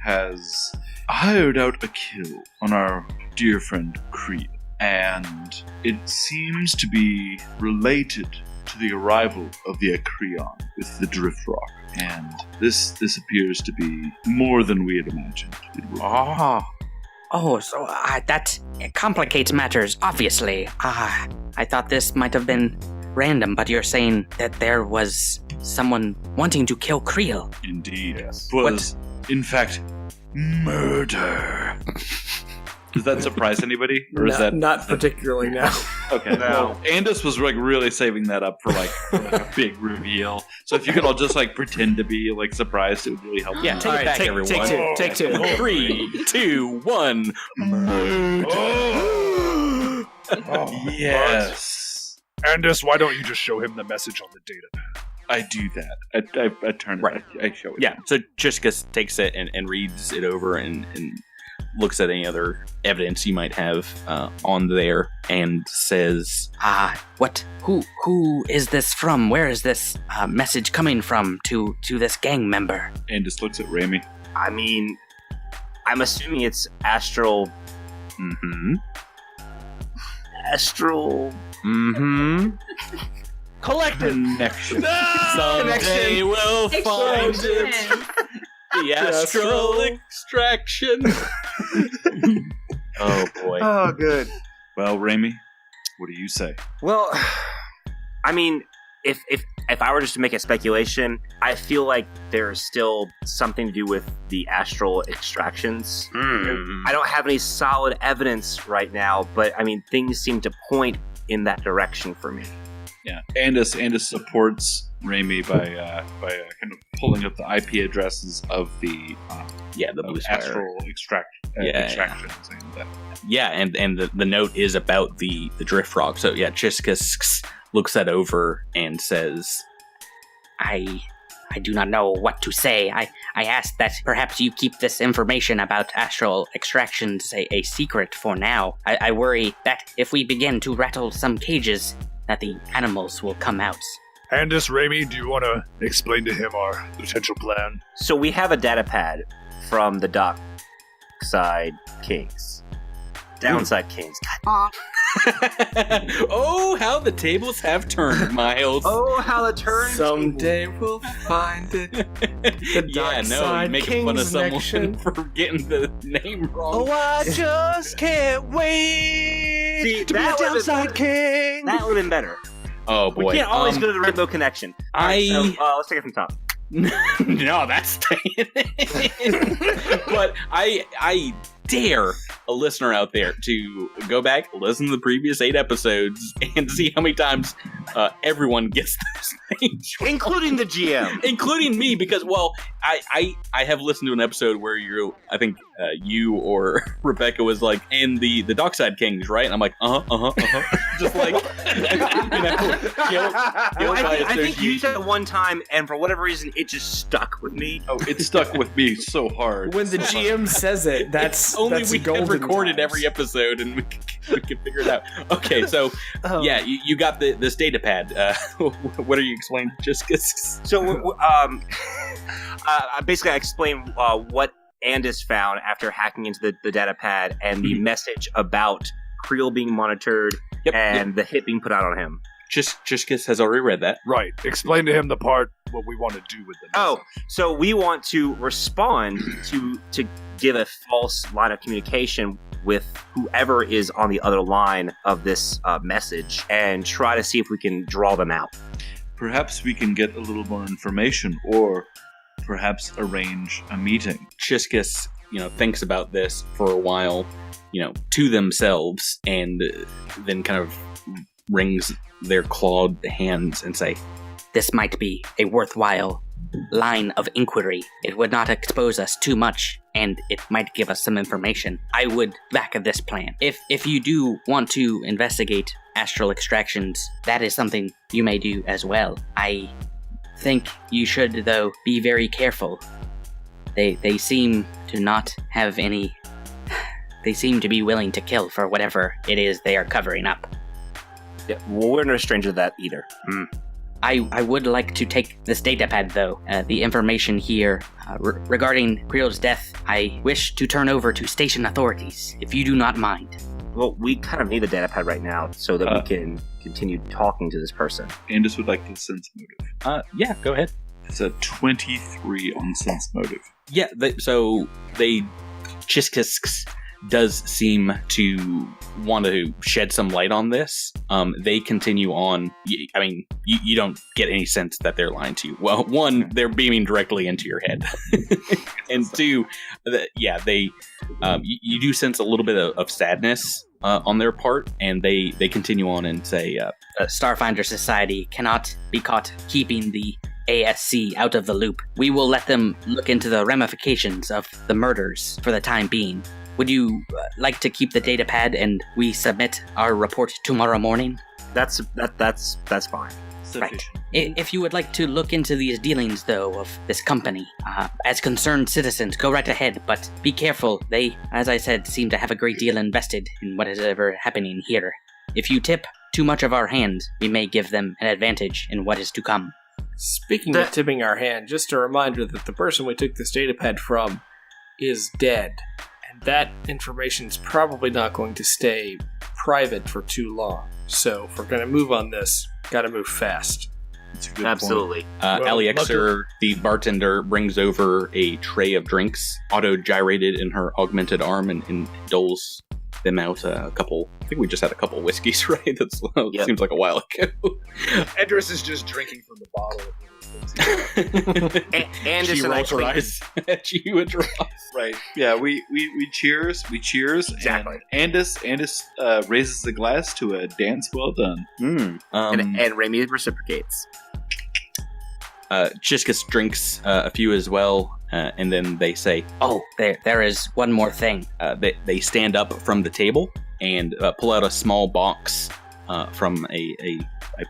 has hired out a kill on our dear friend Crit, and it seems to be related to the arrival of the Acreon with the Drift Rock, and this appears to be more than we had imagined it would be. Oh, so that complicates matters, obviously. I thought this might have been random, but you're saying that there was someone wanting to kill Creel. Indeed, was in fact murder. Does that surprise anybody? Or is that not particularly? No. Okay. No. Well, Andis was like really saving that up for like a big reveal. So if you could all just like pretend to be like surprised, it would really help. Yeah, take it back, everyone. Take two. 3, 2, 1. Yes. Andis, why don't you just show him the message on the datapad? I do that. I turn it. Right. I show it. Yeah. So Jessica takes it and reads it over and looks at any other evidence you might have on there and says, who is this from? Where is this message coming from to this gang member? And just looks at Rami. I mean, I'm assuming it's astral. Mm-hmm. Astral. Mm-hmm. Collective connection. Someday we'll find it. The astral extraction. Oh boy. Oh, good. Well, Rami, what do you say? Well, I mean, if I were just to make a speculation, I feel like there's still something to do with the astral extractions. I don't have any solid evidence right now, but I mean, things seem to point in that direction for me. Yeah, Andis supports Rami by kind of pulling up the IP addresses of the blue astral extraction. Yeah, and the note is about the drift frog. So yeah, Chiskus looks that over and says, I do not know what to say. I ask that perhaps you keep this information about astral extractions a secret for now. I worry that if we begin to rattle some cages, that the animals will come out. Andis, Rami, do you want to explain to him our potential plan? So we have a datapad from the dock side kings. Downside kings. Oh, how the tables have turned, Miles. Oh, how the turns. Someday we'll find it. The you're making fun of someone for getting the name wrong. Oh, I just can't wait to be a downside king. That would have been better. Oh boy, we can't always go to the Rainbow Connection. Let's take it from top. No, that's staying. But I dare a listener out there to go back, listen to the previous 8 episodes, and see how many times everyone gets those names wrong. Including the GM. Including me, because, well, I have listened to an episode where I think you or Rebecca was like, in the Dockside Kings, right? And I'm like, just like, I think you said it one time, and for whatever reason, it just stuck with me. Oh, it stuck with me so hard. When the GM says it, that's we have recorded times. Every episode, and we can figure it out. Okay, so you got this data pad. What are you explaining? Just so basically, I explained what Andis found after hacking into the data pad and the message about Creel being monitored and the hit being put out on him. Chishkis has already read that. Right. Explain to him what we want to do with them. Oh, so we want to respond to give a false line of communication with whoever is on the other line of this message and try to see if we can draw them out. Perhaps we can get a little more information, or perhaps arrange a meeting. Chishkis, thinks about this for a while, to themselves, and then kind of wrings their clawed hands and say, "This might be a worthwhile line of inquiry. It would not expose us too much, and it might give us some information. I would back this plan. If you do want to investigate astral extractions, that is something you may do as well. I think you should, though, be very careful. They seem to not have any... They seem to be willing to kill for whatever it is they are covering up." Yeah, well, we're no stranger to that either. I would like to take this datapad, though. The information here regarding Creel's death, I wish to turn over to station authorities, if you do not mind. Well, we kind of need the datapad right now so that we can continue talking to this person. Andis would like to sense motive. Yeah, go ahead. It's a 23 on sense motive. Yeah, Chiskus does seem to want to shed some light on this. They continue on. I mean, you don't get any sense that they're lying to you. Well, one, they're beaming directly into your head, and two, you do sense a little bit of sadness on their part, and they continue on and say, Starfinder Society cannot be caught keeping the ASC out of the loop. We will let them look into the ramifications of the murders for the time being. Would you like to keep the datapad and we submit our report tomorrow morning? That's fine. Right. If you would like to look into these dealings, though, of this company, as concerned citizens, go right ahead, but be careful. They, as I said, seem to have a great deal invested in what is ever happening here. If you tip too much of our hand, we may give them an advantage in what is to come. Speaking of tipping our hand, just a reminder that the person we took this datapad from is dead. And that information is probably not going to stay private for too long. So if we're going to move on this, gotta move fast. That's a good Absolutely. Aliexer, the bartender, brings over a tray of drinks, auto-gyrated in her augmented arm, and doles them out a couple. I think we just had a couple whiskeys, right? That seems like a while ago. Edris is just drinking from the bottle. And she rolls her eyes at you and drops. Right. Yeah, we cheers. We cheers. Exactly. And Andis raises the glass to a dance well done. And Remy reciprocates. Chiskus drinks a few as well, and then they say, "Oh, there is one more thing." They stand up from the table and pull out a small box from a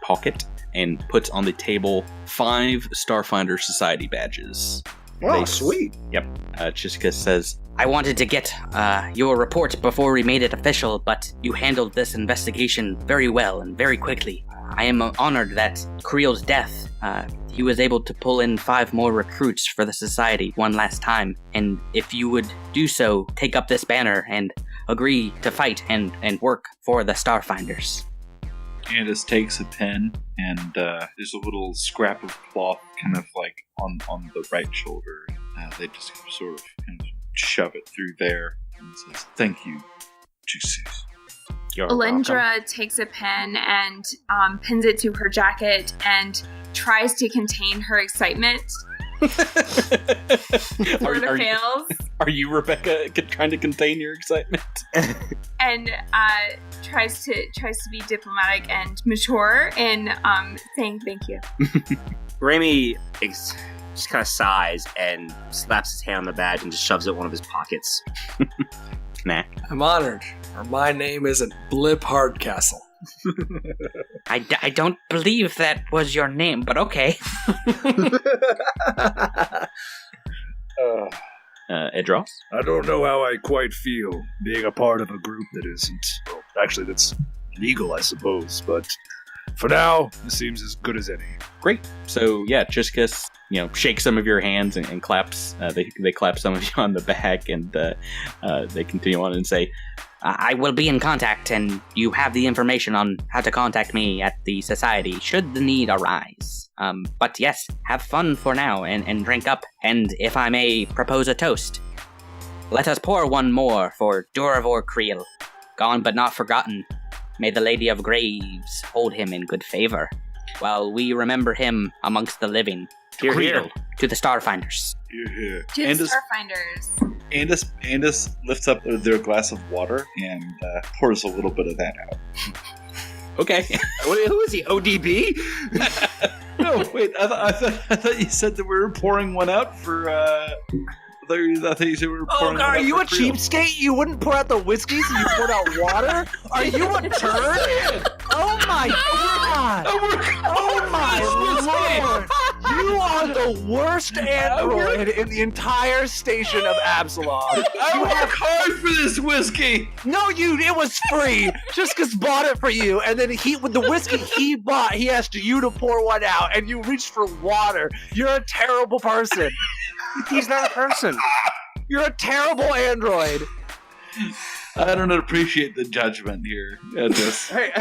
pocket and puts on the table 5 Starfinder Society badges. Oh, sweet. Yep. Chiskus says, I wanted to get your report before we made it official, but you handled this investigation very well and very quickly. I am honored that Creel's death, he was able to pull in 5 more recruits for the Society one last time, and if you would do so, take up this banner and agree to fight and work for the Starfinders. Andis takes a pen, and there's a little scrap of cloth kind of like on the right shoulder. They just sort of kind of shove it through there and says, "Thank you, Jesus." Alindra takes a pen and pins it to her jacket and tries to contain her excitement. Fails. Are you, Rebecca, trying to contain your excitement? And tries to be diplomatic and mature in saying thank you. Remy just kind of sighs and slaps his hand on the badge and just shoves it in one of his pockets. Nah. I'm honored. Or my name isn't Blip Hardcastle. I don't believe that was your name, but okay. Edros? I don't know how I quite feel being a part of a group that isn't. Well, actually, that's legal, I suppose, but for now, it seems as good as any. Great. So, yeah, Chiskus, shakes some of your hands and claps. They clap some of you on the back, and they continue on and say, I will be in contact, and you have the information on how to contact me at the Society, should the need arise. But yes, have fun for now, and drink up, and if I may propose a toast, let us pour one more for Duravor Creel, gone but not forgotten. May the Lady of Graves hold him in good favor, while we remember him amongst the living. Hear, hear. To the Starfinders. Here. To the Starfinders. Andis lifts up their glass of water and pours a little bit of that out. Okay. Who is he? ODB? No, wait. I thought you said that we were pouring one out for. I thought you said we were pouring. Oh, God, are you a cheapskate? You wouldn't pour out the whiskeys and you poured out water? Are you a turd? Oh my God! Oh my Lord! You are the worst android in the entire station of Absalom. I work hard for this whiskey. No, it was free. Chiskus bought it for you, and then with the whiskey he bought, he asked you to pour one out, and you reached for water. You're a terrible person. He's not a person. You're a terrible android. I don't appreciate the judgment here, Edris. Hey,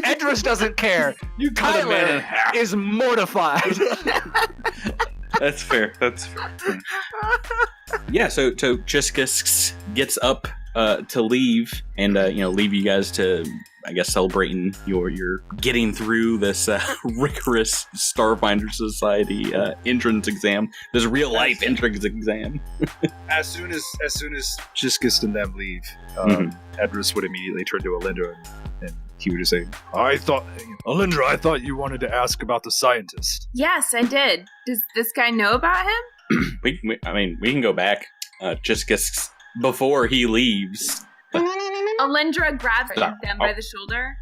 Edris doesn't care. You cut a man in half. Is mortified. That's fair. Yeah, so Chiskus gets up to leave and leave you guys to, I guess, celebrating your getting through this rigorous Starfinder Society entrance exam, this real life entrance exam. As soon as Kisk and them leave, Edris would immediately turn to Alindra and he would just say, Alindra, I thought you wanted to ask about the scientist. Yes, I did. Does this guy know about him? we can go back. Just before he leaves. Alindra grabs them by the shoulder.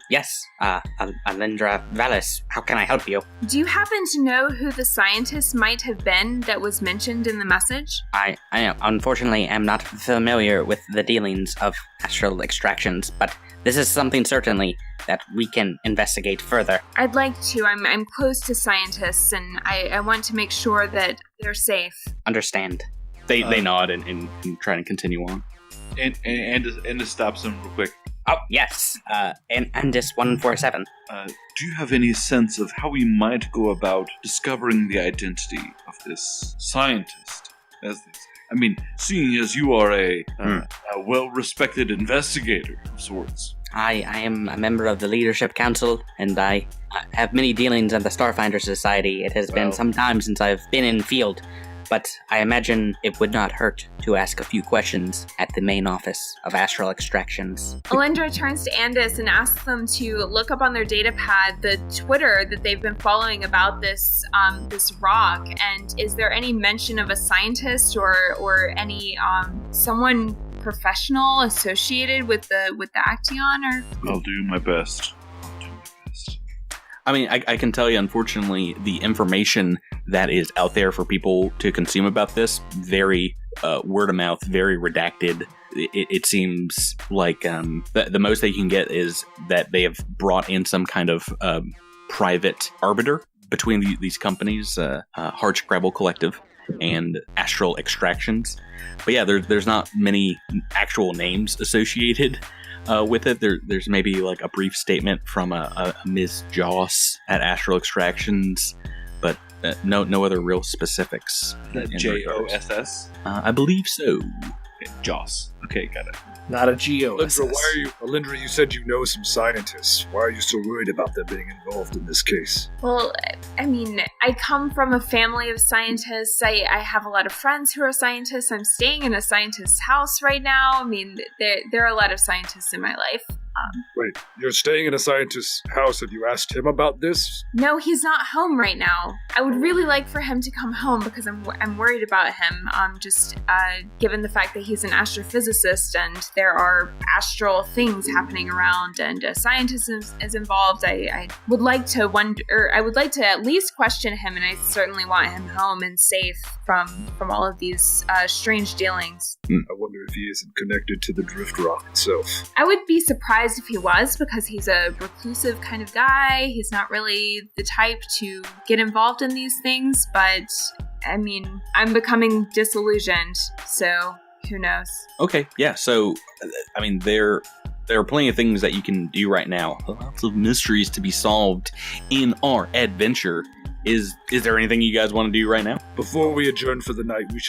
Yes. Alindra Valis, how can I help you? Do you happen to know who the scientist might have been that was mentioned in the message? I unfortunately am not familiar with the dealings of astral extractions, but this is something certainly that we can investigate further. I'd like to. I'm close to scientists, and I want to make sure that they're safe. Understand. They nod and try to continue on. And to stop them real quick. Oh, yes. Andis 147. Do you have any sense of how we might go about discovering the identity of this scientist, as they say? I mean, seeing as you are a well-respected investigator of sorts. I am a member of the Leadership Council, and I have many dealings at the Starfinder Society. It has been some time since I've been in field, but I imagine it would not hurt to ask a few questions at the main office of Astral Extractions. Alindra turns to Andis and asks them to look up on their datapad the Twitter that they've been following about this rock, and is there any mention of a scientist or any someone professional associated with the Action? Or I'll do my best. I mean, I can tell you, unfortunately, the information that is out there for people to consume about this, very word of mouth, very redacted. It seems like the most they can get is that they have brought in some kind of private arbiter between these companies, Hardscrabble Collective and Astral Extractions. But yeah, there's not many actual names associated with it. There's maybe like a brief statement from a Ms. Joss at Astral Extractions, but no other real specifics. Joss? I believe so. Okay, Joss. Okay, got it. Not a GOSS. Alindra, you said you know some scientists. Why are you so worried about them being involved in this case? Well, I mean, I come from a family of scientists. I have a lot of friends who are scientists. I'm staying in a scientist's house right now. I mean, there are a lot of scientists in my life. Wait, you're staying in a scientist's house? Have you asked him about this? No, he's not home right now. I would really like for him to come home because I'm worried about him. Just given the fact that he's an astrophysicist and there are astral things happening around and a scientist is involved, I would like to I would like to at least question him, and I certainly want him home and safe from all of these strange dealings. I wonder if he isn't connected to the drift rock itself. I would be surprised if he was, because he's a reclusive kind of guy. He's not really the type to get involved in these things, but I mean, I'm becoming disillusioned, so who knows? Okay, yeah, so, I mean, there are plenty of things that you can do right now. Lots of mysteries to be solved in our adventure. Is there anything you guys want to do right now? Before we adjourn for the night, we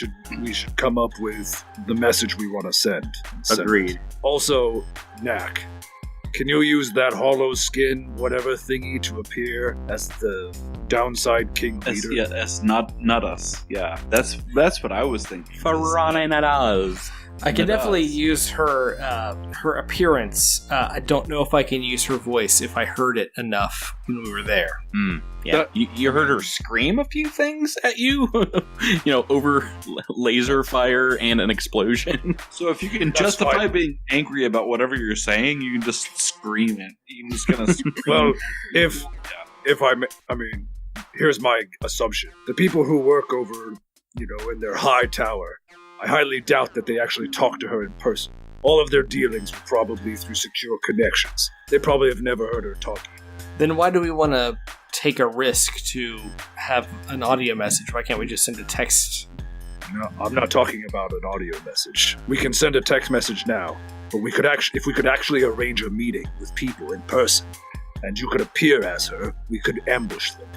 should come up with the message we want to send. Agreed. Also, Knack, can you use that hollow skin, whatever thingy, to appear as the downside king leader? Yes, not us. Yeah, that's what I was thinking. Ferani Nendaz. I can definitely use her appearance. I don't know if I can use her voice if I heard it enough when we were there. Yeah, you heard her scream a few things at you, over laser fire and an explosion. So if you can justify being angry about whatever you're saying, you can just scream it. You're just gonna scream. Well, if I mean, here's my assumption: the people who work over, in their high tower, I highly doubt that they actually talk to her in person. All of their dealings were probably through secure connections. They probably have never heard her talking. Then why do we want to take a risk to have an audio message? Why can't we just send a text? No, I'm not talking about an audio message. We can send a text message now, but if we could actually arrange a meeting with people in person, and you could appear as her, we could ambush them.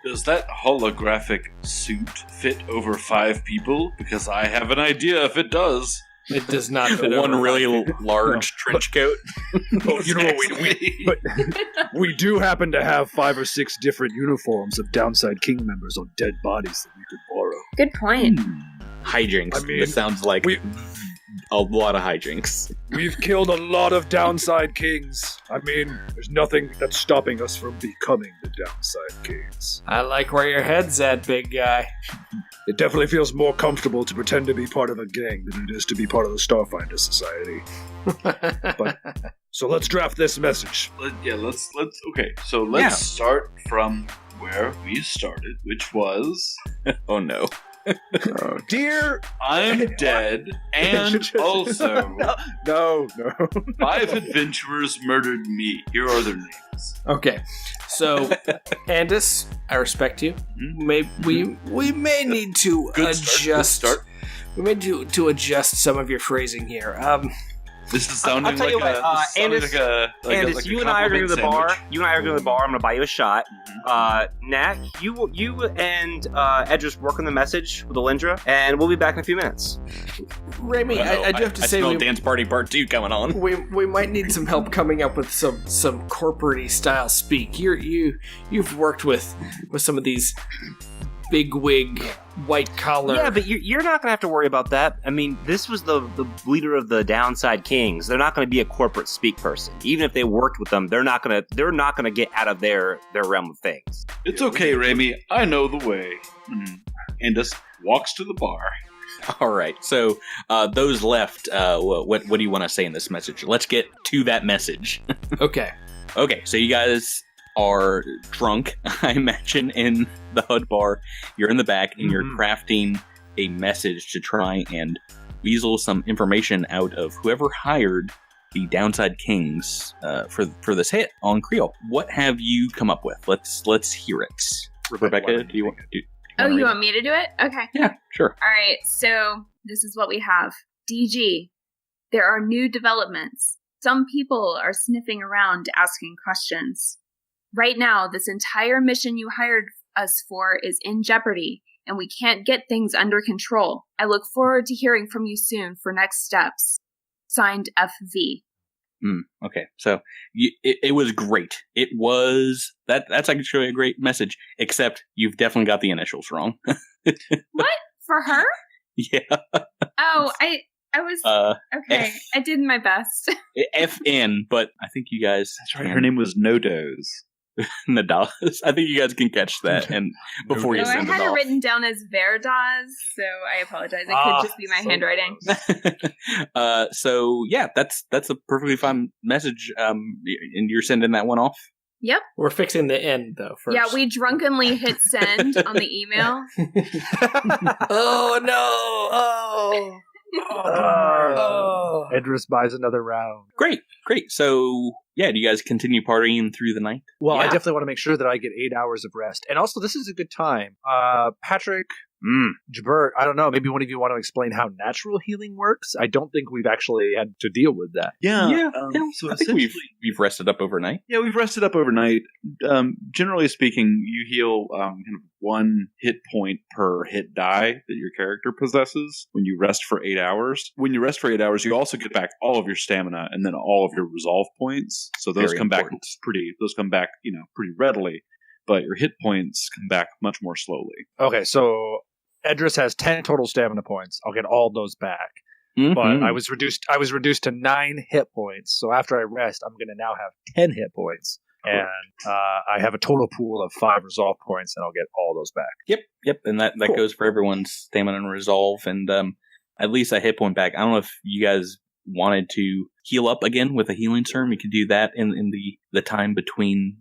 Does that holographic suit fit over 5 people? Because I have an idea if it does. It does not fit one over really my feet. large trench coat. Oh, you know what we do happen to have 5 or 6 different uniforms of Downside King members on dead bodies that we could borrow. Good point. Hijinks. I mean, This sounds like a lot of hijinks. We've killed a lot of Downside Kings. I mean, there's nothing that's stopping us from becoming the Downside Kings. I like where your head's at, big guy. It definitely feels more comfortable to pretend to be part of a gang than it is to be part of the Starfinder Society. So let's draft this message. Let's okay. So let's start from where we started, which was Oh no. Dear, I'm dead, and also no. 5 adventurers murdered me. Here are their names. Okay, so Andis, I respect you. We may need to adjust. We may need to adjust some of your phrasing here. This is sounding I'll tell like you what, Andis, you and I are going to the bar. You and I are going to the bar. I'm going to buy you a shot. Knack, you and Edris work on the message with Alindra, and we'll be back in a few minutes. Remy, I do have to say, smell Dance Party Part 2 coming on. We might need some help coming up with some corporate-y style speak. You've worked with some of these big wig, white collar. Yeah, but you're not going to have to worry about that. I mean, this was the leader of the Downside Kings. They're not going to be a corporate speak person. Even if they worked with them, they're not going to get out of their realm of things. It's okay, Remy. I know the way. And just walks to the bar. All right. So those left. What do you want to say in this message? Let's get to that message. Okay. Okay. So you guys are drunk, I imagine, in the HUD bar. You're in the back and you're crafting a message to try and weasel some information out of whoever hired the Downside Kings for this hit on Creole. What have you come up with? Let's hear it. Rebecca, do you want to? You want me to do it? Okay. Yeah, sure. All right, so this is what we have. DG, there are new developments. Some people are sniffing around asking questions. Right now, this entire mission you hired us for is in jeopardy, and we can't get things under control. I look forward to hearing from you soon for next steps. Signed, FV. Okay, so it was great. It was that's actually a great message. Except you've definitely got the initials wrong. What? For her? Yeah. Oh, I was okay. I did my best. FN, but I think you guys. That's right. Her name was Nendaz. Nendaz. I think you guys can catch that, and before you send it off. I had it written down as Verdaz, so I apologize. It could just be my handwriting. So yeah, that's a perfectly fine message. And you're sending that one off. Yep. We're fixing the end though first. Yeah, we drunkenly hit send on the email. Oh no! Edris buys another round. Great. So, yeah, do you guys continue partying through the night? Well, I definitely want to make sure that I get 8 hours of rest. And also, this is a good time. Patrick, Jabert, I don't know, maybe one of you want to explain how natural healing works? I don't think we've actually had to deal with that. So I think we've rested up overnight. Yeah, we've rested up overnight. Generally speaking, you heal kind of 1 hit point per hit die that your character possesses when you rest for 8 hours. When you rest for 8 hours, you also get back all of your stamina and then all of your resolve points. So those come back pretty readily, but your hit points come back much more slowly. Okay, so Edris has 10 total stamina points. I'll get all those back. But I was reduced to 9 hit points. So after I rest, I'm going to now have 10 hit points. And I have a total pool of 5 resolve points, and I'll get all those back. Yep. And that goes for everyone's stamina and resolve, and at least a hit point back. I don't know if you guys wanted to heal up again with a healing serum. You could do that in the time between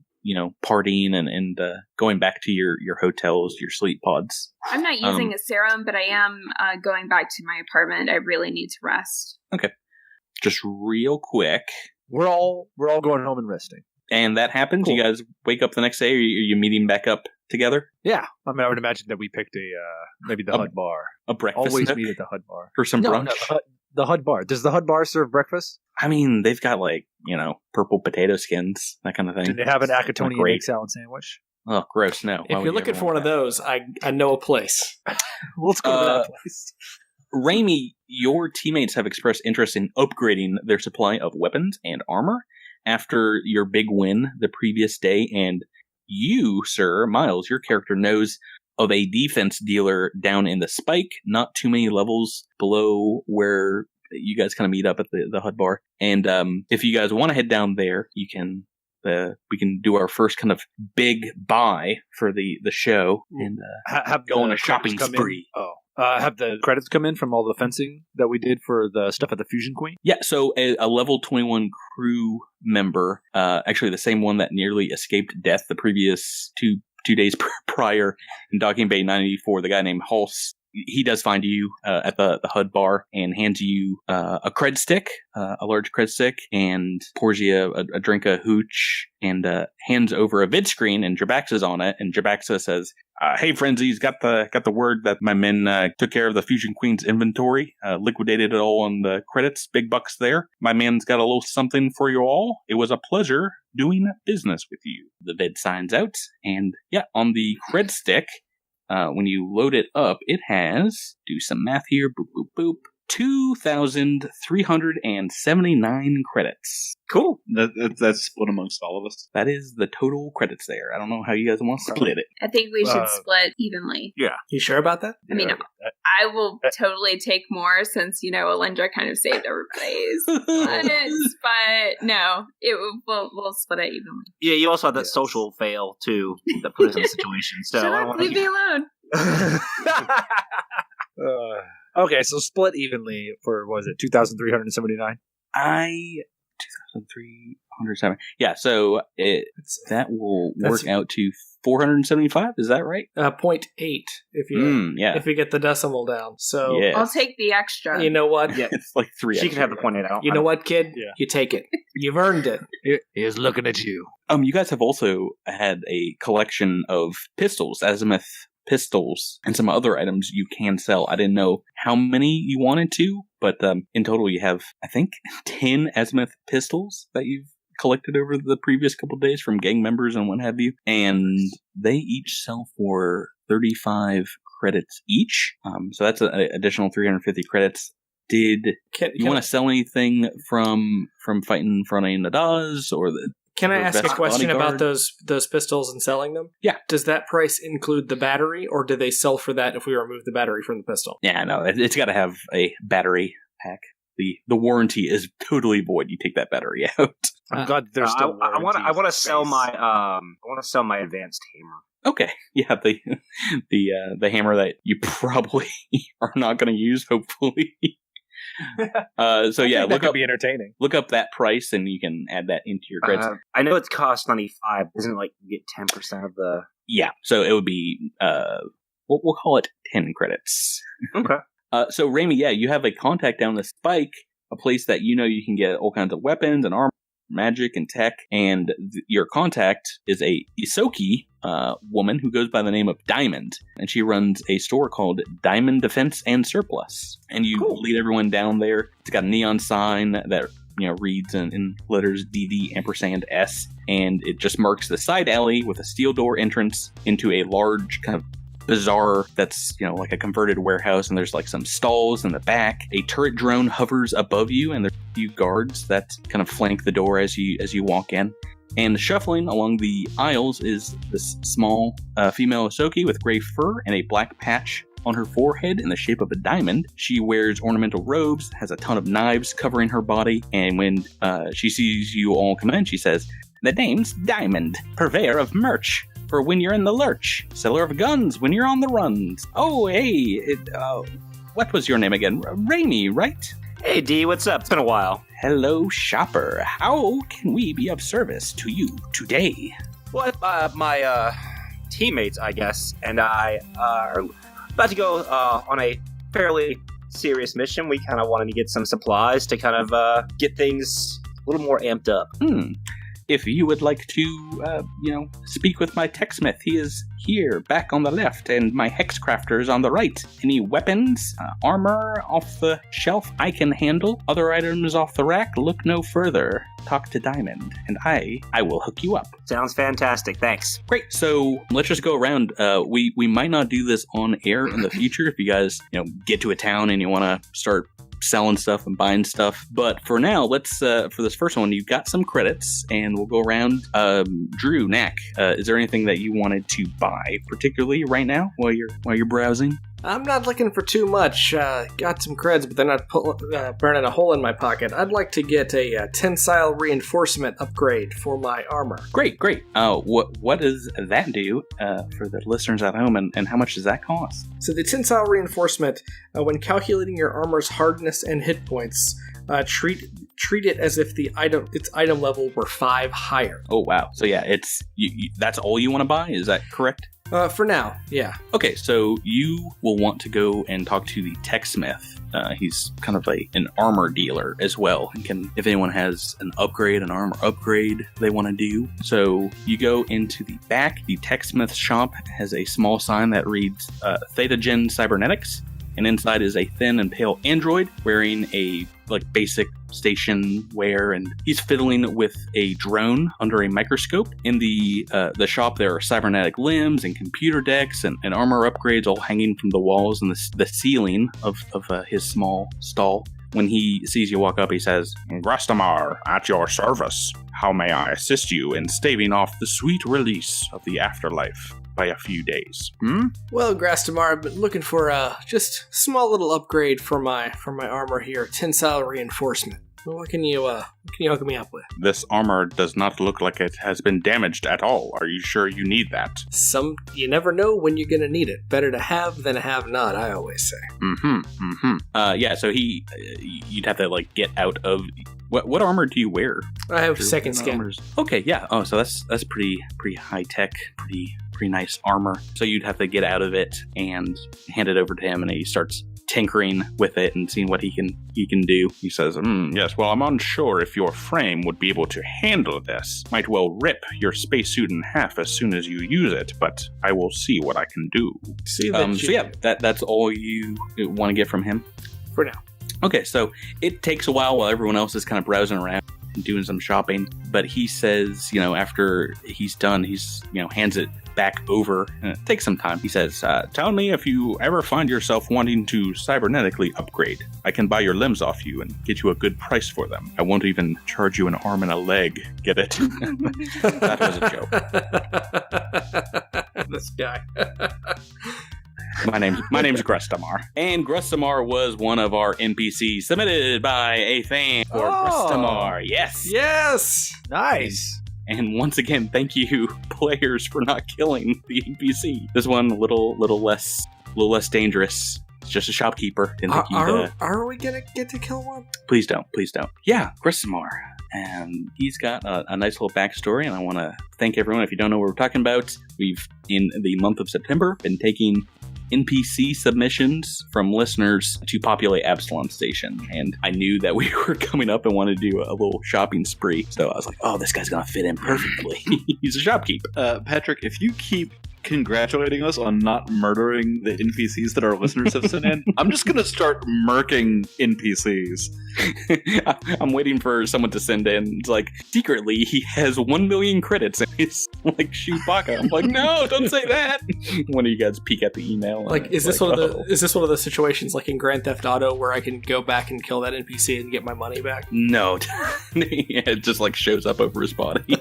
partying and going back to your hotels, your sleep pods. I'm not using a serum, but I am going back to my apartment. I really need to rest. Okay, just real quick. We're all going home and resting. And that happens. Cool. You guys wake up the next day, or are you meeting back up together? Yeah, I mean, I would imagine that we picked maybe the HUD Bar. A breakfast. Always meet at the HUD Bar for some brunch. The HUD Bar. Does the HUD Bar serve breakfast? I mean, they've got purple potato skins, that kind of thing. Do they have an Acatonian egg salad sandwich? Oh, gross! No. If you're looking for one of those, I know a place. Let's go to that place. Raimi, your teammates have expressed interest in upgrading their supply of weapons and armor after your big win the previous day, and you, sir, Miles, your character knows of a defense dealer down in the Spike, not too many levels below where you guys kind of meet up at the HUD Bar. And if you guys want to head down there, you can. We can do our first kind of big buy for the show and go on a shopping spree. Have the credits come in from all the fencing that we did for the stuff at the Fusion Queen? Yeah, so a level 21 crew member, actually the same one that nearly escaped death the previous two days prior in Docking Bay 984, the guy named Hulse, he does find you at the HUD Bar and hands you a cred stick, a large cred stick, and pours you a drink of hooch and hands over a vid screen, and Jabaxa's on it, and Jabaxa says, "Hey, friendsies, got the word that my men took care of the Fusion Queen's inventory, liquidated it all on the credits, big bucks there. My man's got a little something for you all. It was a pleasure doing business with you." The vid signs out, and yeah, on the cred stick, when you load it up, it has, do some math here, boop, boop, boop, 2,379 credits. Cool. That's split amongst all of us. That is the total credits there. I don't know how you guys want to split it. I think we should split evenly. Yeah. You sure about that? I mean, I will totally take more since, Alindra kind of saved everybody's bullets, but no, we'll split it evenly. Yeah, you also had that social fail, too, that put us in the situation. So Shut up, leave me alone. Okay, so split evenly for, what was it, 2,379? 2,307. Yeah, so that will work out to 475. Is that right? 0.8 if you get the decimal down. So yes. I'll take the extra. You know what? Yeah, it's like 3. She can have the 0.8 out. You know what, kid? Yeah. You take it. You've earned it. He is looking at you. You guys have also had a collection of pistols, azimuth pistols, and some other items you can sell. I didn't know how many you wanted to, but in total you have, I think, 10 azimuth pistols that you've collected over the previous couple of days from gang members and what have you, and they each sell for 35 credits each. So that's an additional 350 credits. Did you want to sell anything from fighting Ferani Nendaz or the? Can I ask a question bodyguard? about those pistols and selling them? Yeah. Does that price include the battery, or do they sell for that if we remove the battery from the pistol? Yeah, no, it's got to have a battery pack. The warranty is totally void. You take that battery out. I'm glad there's still. I want to sell my my advanced hammer. Okay, yeah, the hammer that you probably are not going to use. Hopefully. So yeah, look up. Be entertaining. Look up that price, and you can add that into your credits. I know it's cost 95. Isn't it like you get 10% of the? Yeah, so it would be we'll call it 10 credits. Okay. So Raimi, yeah, you have a contact down the Spike, a place that you can get all kinds of weapons and armor, magic and tech, and your contact is a Isoki woman who goes by the name of Diamond, and she runs a store called Diamond Defense and Surplus. And you lead everyone down there. It's got a neon sign that reads in letters DD&S, and it just marks the side alley with a steel door entrance into a large kind of bazaar that's like a converted warehouse, and there's like some stalls in the back. A turret drone hovers above you, and there's a few guards that kind of flank the door as you walk in. And shuffling along the aisles is this small female Isoki with gray fur and a black patch on her forehead in the shape of a diamond. She wears ornamental robes, has a ton of knives covering her body, and when she sees you all come in, she says, "The name's Diamond, purveyor of merch for when you're in the lurch, seller of guns when you're on the runs. Oh, hey, what was your name again? Raimi, right? Hey, D, what's up? It's been a while. Hello, shopper. How can we be of service to you today?" Well, my teammates, I guess, and I are about to go on a fairly serious mission. We kind of wanted to get some supplies to kind of get things a little more amped up. if you would like to, speak with my techsmith, he is here, back on the left, and my hexcrafter is on the right. Any weapons, armor off the shelf I can handle. Other items off the rack, look no further. Talk to Diamond, and I will hook you up. Sounds fantastic, thanks. Great, so let's just go around. We might not do this on air in the future if you guys, get to a town and you want to start selling stuff and buying stuff. But for now, let's for this first one, you've got some credits, and we'll go around. Drew, Knack, is there anything that you wanted to buy particularly right now while you're browsing? I'm not looking for too much. Got some creds, but they're not burning a hole in my pocket. I'd like to get a tensile reinforcement upgrade for my armor. Great. What does that do for the listeners at home, and how much does that cost? So the tensile reinforcement, when calculating your armor's hardness and hit points, treat it as if its item level were 5 higher. Oh wow! So yeah, it's that's all you want to buy. Is that correct? For now, yeah. Okay, so you will want to go and talk to the techsmith. He's kind of an armor dealer as well. And if anyone has an armor upgrade they want to do. So you go into the back. The techsmith shop has a small sign that reads Thetagen Cybernetics. And inside is a thin and pale android wearing a basic station wear, and he's fiddling with a drone under a microscope. In the shop, there are cybernetic limbs and computer decks and armor upgrades all hanging from the walls and the ceiling of his small stall. When he sees you walk up, he says, Grastamar, at your service. How may I assist you in staving off the sweet release of the afterlife by a few days? Well, Grastamar, I've been looking for just a small little upgrade for my armor here, tensile reinforcement. What can you hook me up with? This armor does not look like it has been damaged at all. Are you sure you need that? You never know when you're gonna need it. Better to have than to have not, I always say. Yeah, so you'd have to get out of. What armor do you wear? I have second skin. Armors. Okay, yeah. Oh, so that's pretty high tech, pretty nice armor. So you'd have to get out of it and hand it over to him, and he starts tinkering with it and seeing what he can do. He says, yes, well, I'm unsure if your frame would be able to handle this. Might well rip your spacesuit in half as soon as you use it, but I will see what I can do. That's all you want to get from him? For now. Okay, so it takes a while everyone else is kind of browsing around and doing some shopping, but he says, after he's done, he's, hands it back over, and it takes some time. He says, tell me if you ever find yourself wanting to cybernetically upgrade. I can buy your limbs off you and get you a good price for them. I won't even charge you an arm and a leg. Get it? That was a joke. This guy. My name's Grastamar. And Grastamar was one of our NPCs submitted by a fan for Grastamar. Yes. Yes. Nice. And once again, thank you, players, for not killing the NPC. This one a little less dangerous. It's just a shopkeeper. Are we gonna get to kill one? Please don't. Yeah, Grastamar. And he's got a nice little backstory, and I want to thank everyone. If you don't know what we're talking about, we've, in the month of September, been taking NPC submissions from listeners to populate Absalom Station, and I knew that we were coming up and wanted to do a little shopping spree, so I was like, oh, this guy's gonna fit in perfectly. He's a shopkeeper. Patrick, if you keep congratulating us on not murdering the NPCs that our listeners have sent in, I'm just gonna start murking NPCs. I'm waiting for someone to send in. It's like, secretly, he has 1 million credits and it's like Chewbacca. I'm like, no, don't say that. One of you guys peek at the email. Is this one of the situations like in Grand Theft Auto where I can go back and kill that NPC and get my money back? No. It just shows up over his body.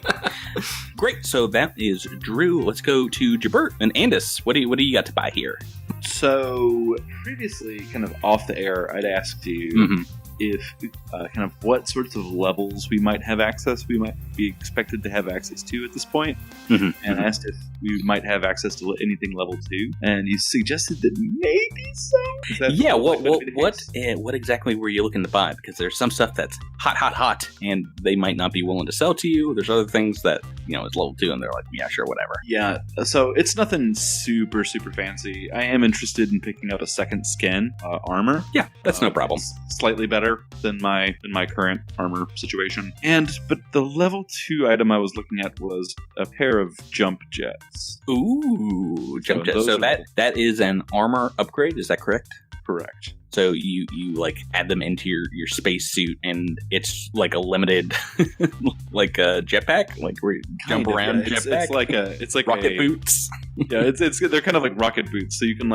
Great, so that is Drew. Let's go to Jabert and Andis. What do you got to buy here? So previously, kind of off the air, I'd asked you if kind of what sorts of levels we might be expected to have access to at this point, and asked if we might have access to anything level 2, and you suggested that maybe so. Yeah, what exactly were you looking to buy? Because there's some stuff that's hot, and they might not be willing to sell to you. There's other things that it's level 2, and they're like, yeah, sure, whatever. Yeah, so it's nothing super, super fancy. I am interested in picking up a second skin armor. Yeah, that's no problem. Slightly better than my current armor situation. But the level 2 item I was looking at was a pair of jump jets. Ooh, jump jets. So that is an armor upgrade, is that correct? Correct. So you like add them into your spacesuit, and it's like a limited, like a jetpack, like where you jump around. Yeah. Jetpack. It's like rocket boots. Yeah, they're kind of like rocket boots. So you can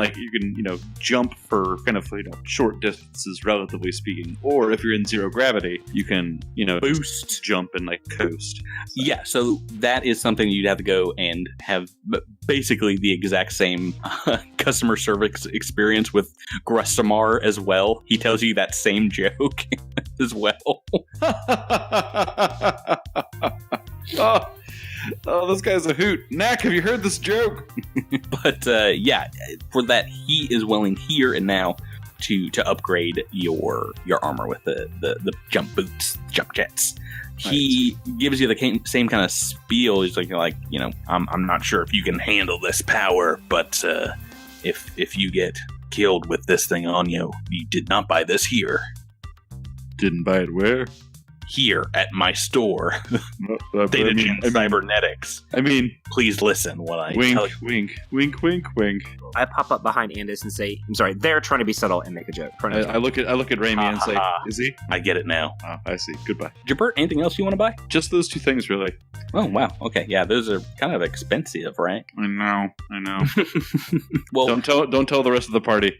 jump for kind of short distances, relatively speaking. Or if you're in zero gravity, you can boost, jump, and like coast. So. Yeah, so that is something you'd have to go and have basically the exact same customer service experience with Grustamar as well. He tells you that same joke as well. Oh, this guy's a hoot. Knack, have you heard this joke? But yeah, for that, he is willing here and now to upgrade your armor with the jump boots, jump jets. He gives you the same kind of spiel. He's like I'm not sure if you can handle this power, but if you get killed with this thing on you, you did not buy this here. Didn't buy it where? Here at my store. Datagen Cybernetics. I mean, please listen when I wink, tell you. Wink, wink, wink, wink. I pop up behind Andis and say, I'm sorry, they're trying to be subtle and make a joke. I look at Raimi and say, is he? I get it now. Oh, I see. Goodbye. Jabert, anything else you want to buy? Just those 2 things, really. Oh, wow. Okay, yeah, those are kind of expensive, right? I know. Well, don't tell the rest of the party.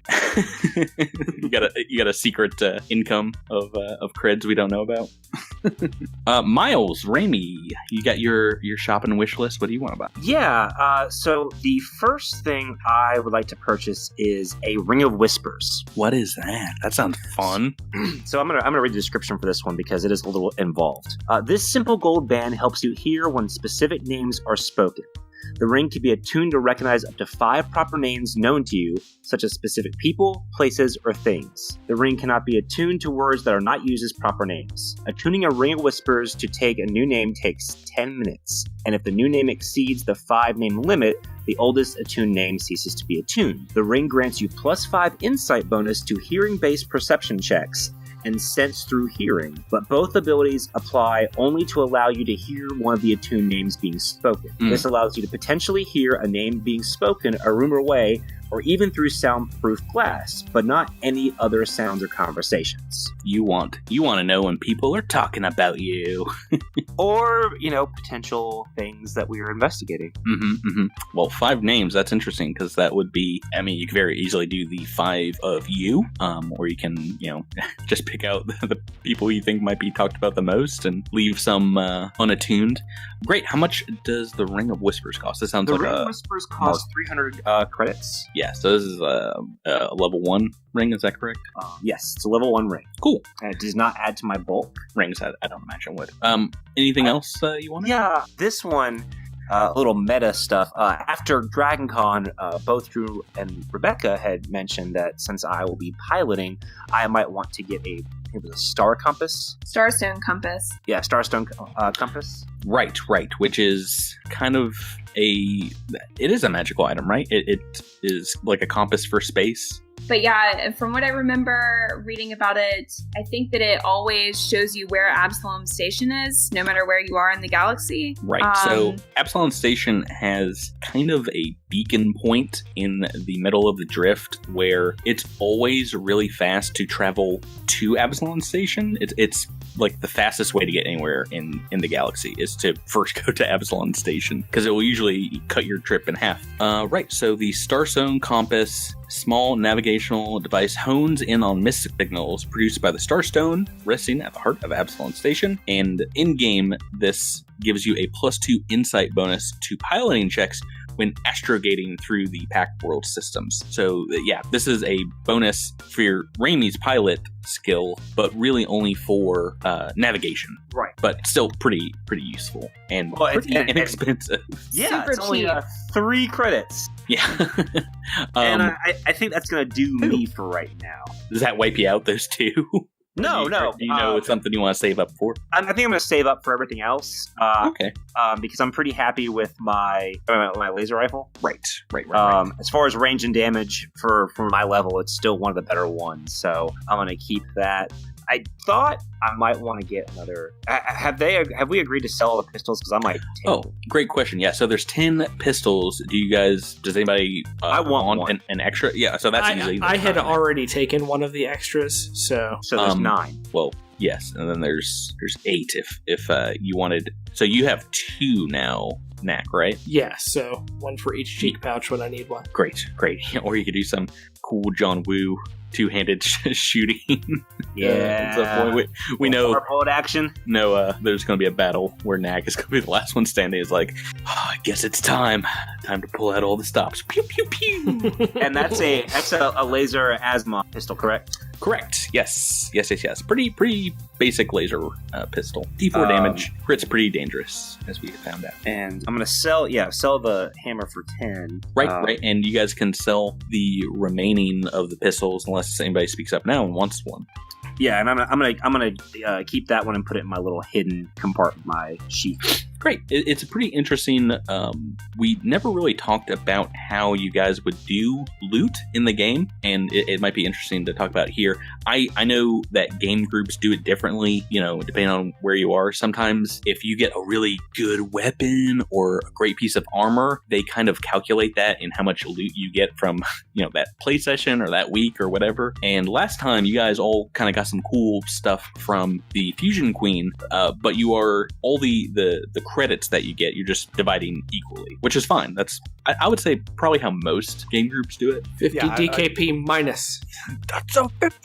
you got a secret income of creds we don't know about. Miles, Raimi, you got your shopping wish list. What do you want to buy? Yeah, so the first thing I would like to purchase is a Ring of Whispers. What is that? That sounds fun. So I'm gonna read the description for this one because it is a little involved. This simple gold band helps you hear when specific names are spoken. The ring can be attuned to recognize up to 5 proper names known to you, such as specific people, places, or things. The ring cannot be attuned to words that are not used as proper names. Attuning a Ring of Whispers to take a new name takes 10 minutes, and if the new name exceeds the 5-name limit, the oldest attuned name ceases to be attuned. The ring grants you +5 insight bonus to hearing-based perception checks, and sense through hearing, but both abilities apply only to allow you to hear one of the attuned names being spoken. This allows you to potentially hear a name being spoken a room away, or even through soundproof glass, but not any other sounds or conversations. You want to know when people are talking about you. Or, potential things that we are investigating. Well, 5 names, that's interesting, because that would be, you could very easily do the 5 of you, or you can, just pick out the people you think might be talked about the most and leave some unattuned. Great. How much does the Ring of Whispers cost? This sounds the like Ring of Whispers costs 300 credits. Yeah, so this is a level 1 ring, is that correct? Yes, it's a level 1 ring. Cool. And it does not add to my bulk. Rings, I don't imagine would. Anything else you want? Yeah, this one, little meta stuff. After DragonCon, both Drew and Rebecca had mentioned that since I will be piloting, I might want to get a star compass. Starstone compass. Yeah, Starstone compass. Right, which is kind of it is a magical item, right? It is like a compass for space. But yeah, from what I remember reading about it, I think that it always shows you where Absalom Station is, no matter where you are in the galaxy. Right, so Absalom Station has kind of a beacon point in the middle of the drift where it's always really fast to travel to Absalom Station. It's like the fastest way to get anywhere in the galaxy is to first go to Absalom Station, because it will usually cut your trip in half. Right, so the Starstone compass, small navigational device, hones in on mystic signals produced by the Starstone resting at the heart of Absalom Station, and in-game this gives you a +2 insight bonus to piloting checks when astrogating through the packed world systems. So yeah, this is a bonus for your Raimi's pilot skill, but really only for navigation. Right. But still pretty useful and pretty inexpensive. Yeah, super it's only cheap. 3 credits. Yeah. And I think that's going to do me for right now. Does that wipe you out, those 2? No. Do you know it's something you want to save up for? I think I'm going to save up for everything else. Okay. Because I'm pretty happy with my laser rifle. Right. As far as range and damage for my level, it's still one of the better ones. So I'm going to keep that. I thought I might want to get another. Have we agreed to sell all the pistols? Because I might. Great question. Yeah, so there's 10 pistols. Does anybody? I want one. An extra. Yeah, so that's easy. I had already taken one of the extras, so there's 9. Well, yes, and then there's 8 if you wanted. So you have 2 now. Knack, right? Yeah, so one for each cheek pouch when I need one. Great. Or you could do some cool John Woo two-handed shooting. Yeah. We know. Hold action. No, there's going to be a battle where Knack is going to be the last one standing. It's like, I guess it's time to pull out all the stops. Pew pew pew. And that's a laser asthma pistol, correct? Correct. Yes. Pretty basic laser pistol. D4 damage. Crit's pretty dangerous, as we found out. And I'm gonna sell the hammer for 10. Right. And you guys can sell the remaining of the pistols unless anybody speaks up now and wants one. Yeah, and I'm gonna keep that one and put it in my little hidden compartment, my sheath. Great. It's a pretty interesting. We never really talked about how you guys would do loot in the game, and it might be interesting to talk about here. I know that game groups do it differently, depending on where you are. Sometimes if you get a really good weapon or a great piece of armor, they kind of calculate that in how much loot you get from, that play session or that week or whatever. And last time you guys all kind of got some cool stuff from the Fusion Queen, but you are all the credits that you get, you're just dividing equally, which is fine. That's I would say probably how most game groups do it. 50 DKP minus. That's so 50.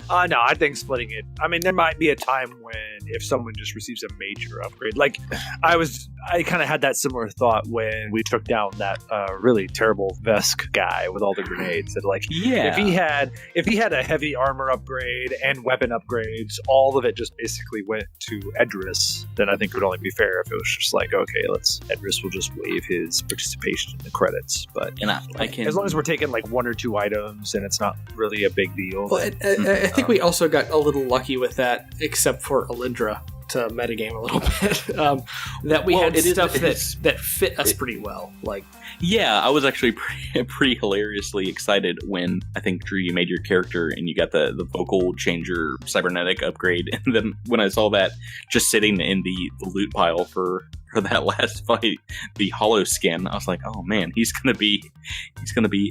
No, I think splitting it. I mean, there might be a time when if someone just receives a major upgrade, like I kind of had that similar thought when we took down that really terrible Vesk guy with all the grenades. And if he had a heavy armor upgrade and weapon upgrades, all of it just basically went to Edris. Then I think it would only be fair if it was just like, okay, Edris will just waive his participation in the credits. But as long as we're taking like 1 or 2 items and it's not really a big deal. Well, I think we also got a little lucky with that, except for Alindra, to metagame a little bit. That we had stuff that fit us pretty well. Yeah, I was actually pretty hilariously excited when I think, Drew, you made your character and you got the vocal changer cybernetic upgrade, and then when I saw that just sitting in the loot pile for that last fight, the hollow skin, I was like, oh man, he's gonna be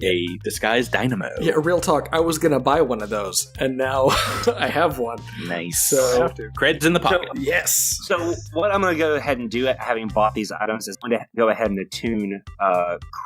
a disguised dynamo. Yeah, real talk. I was gonna buy one of those, and now I have one. Nice. So credits in the pocket. Yes. So what I'm gonna go ahead and do, having bought these items, is I'm gonna go ahead and attune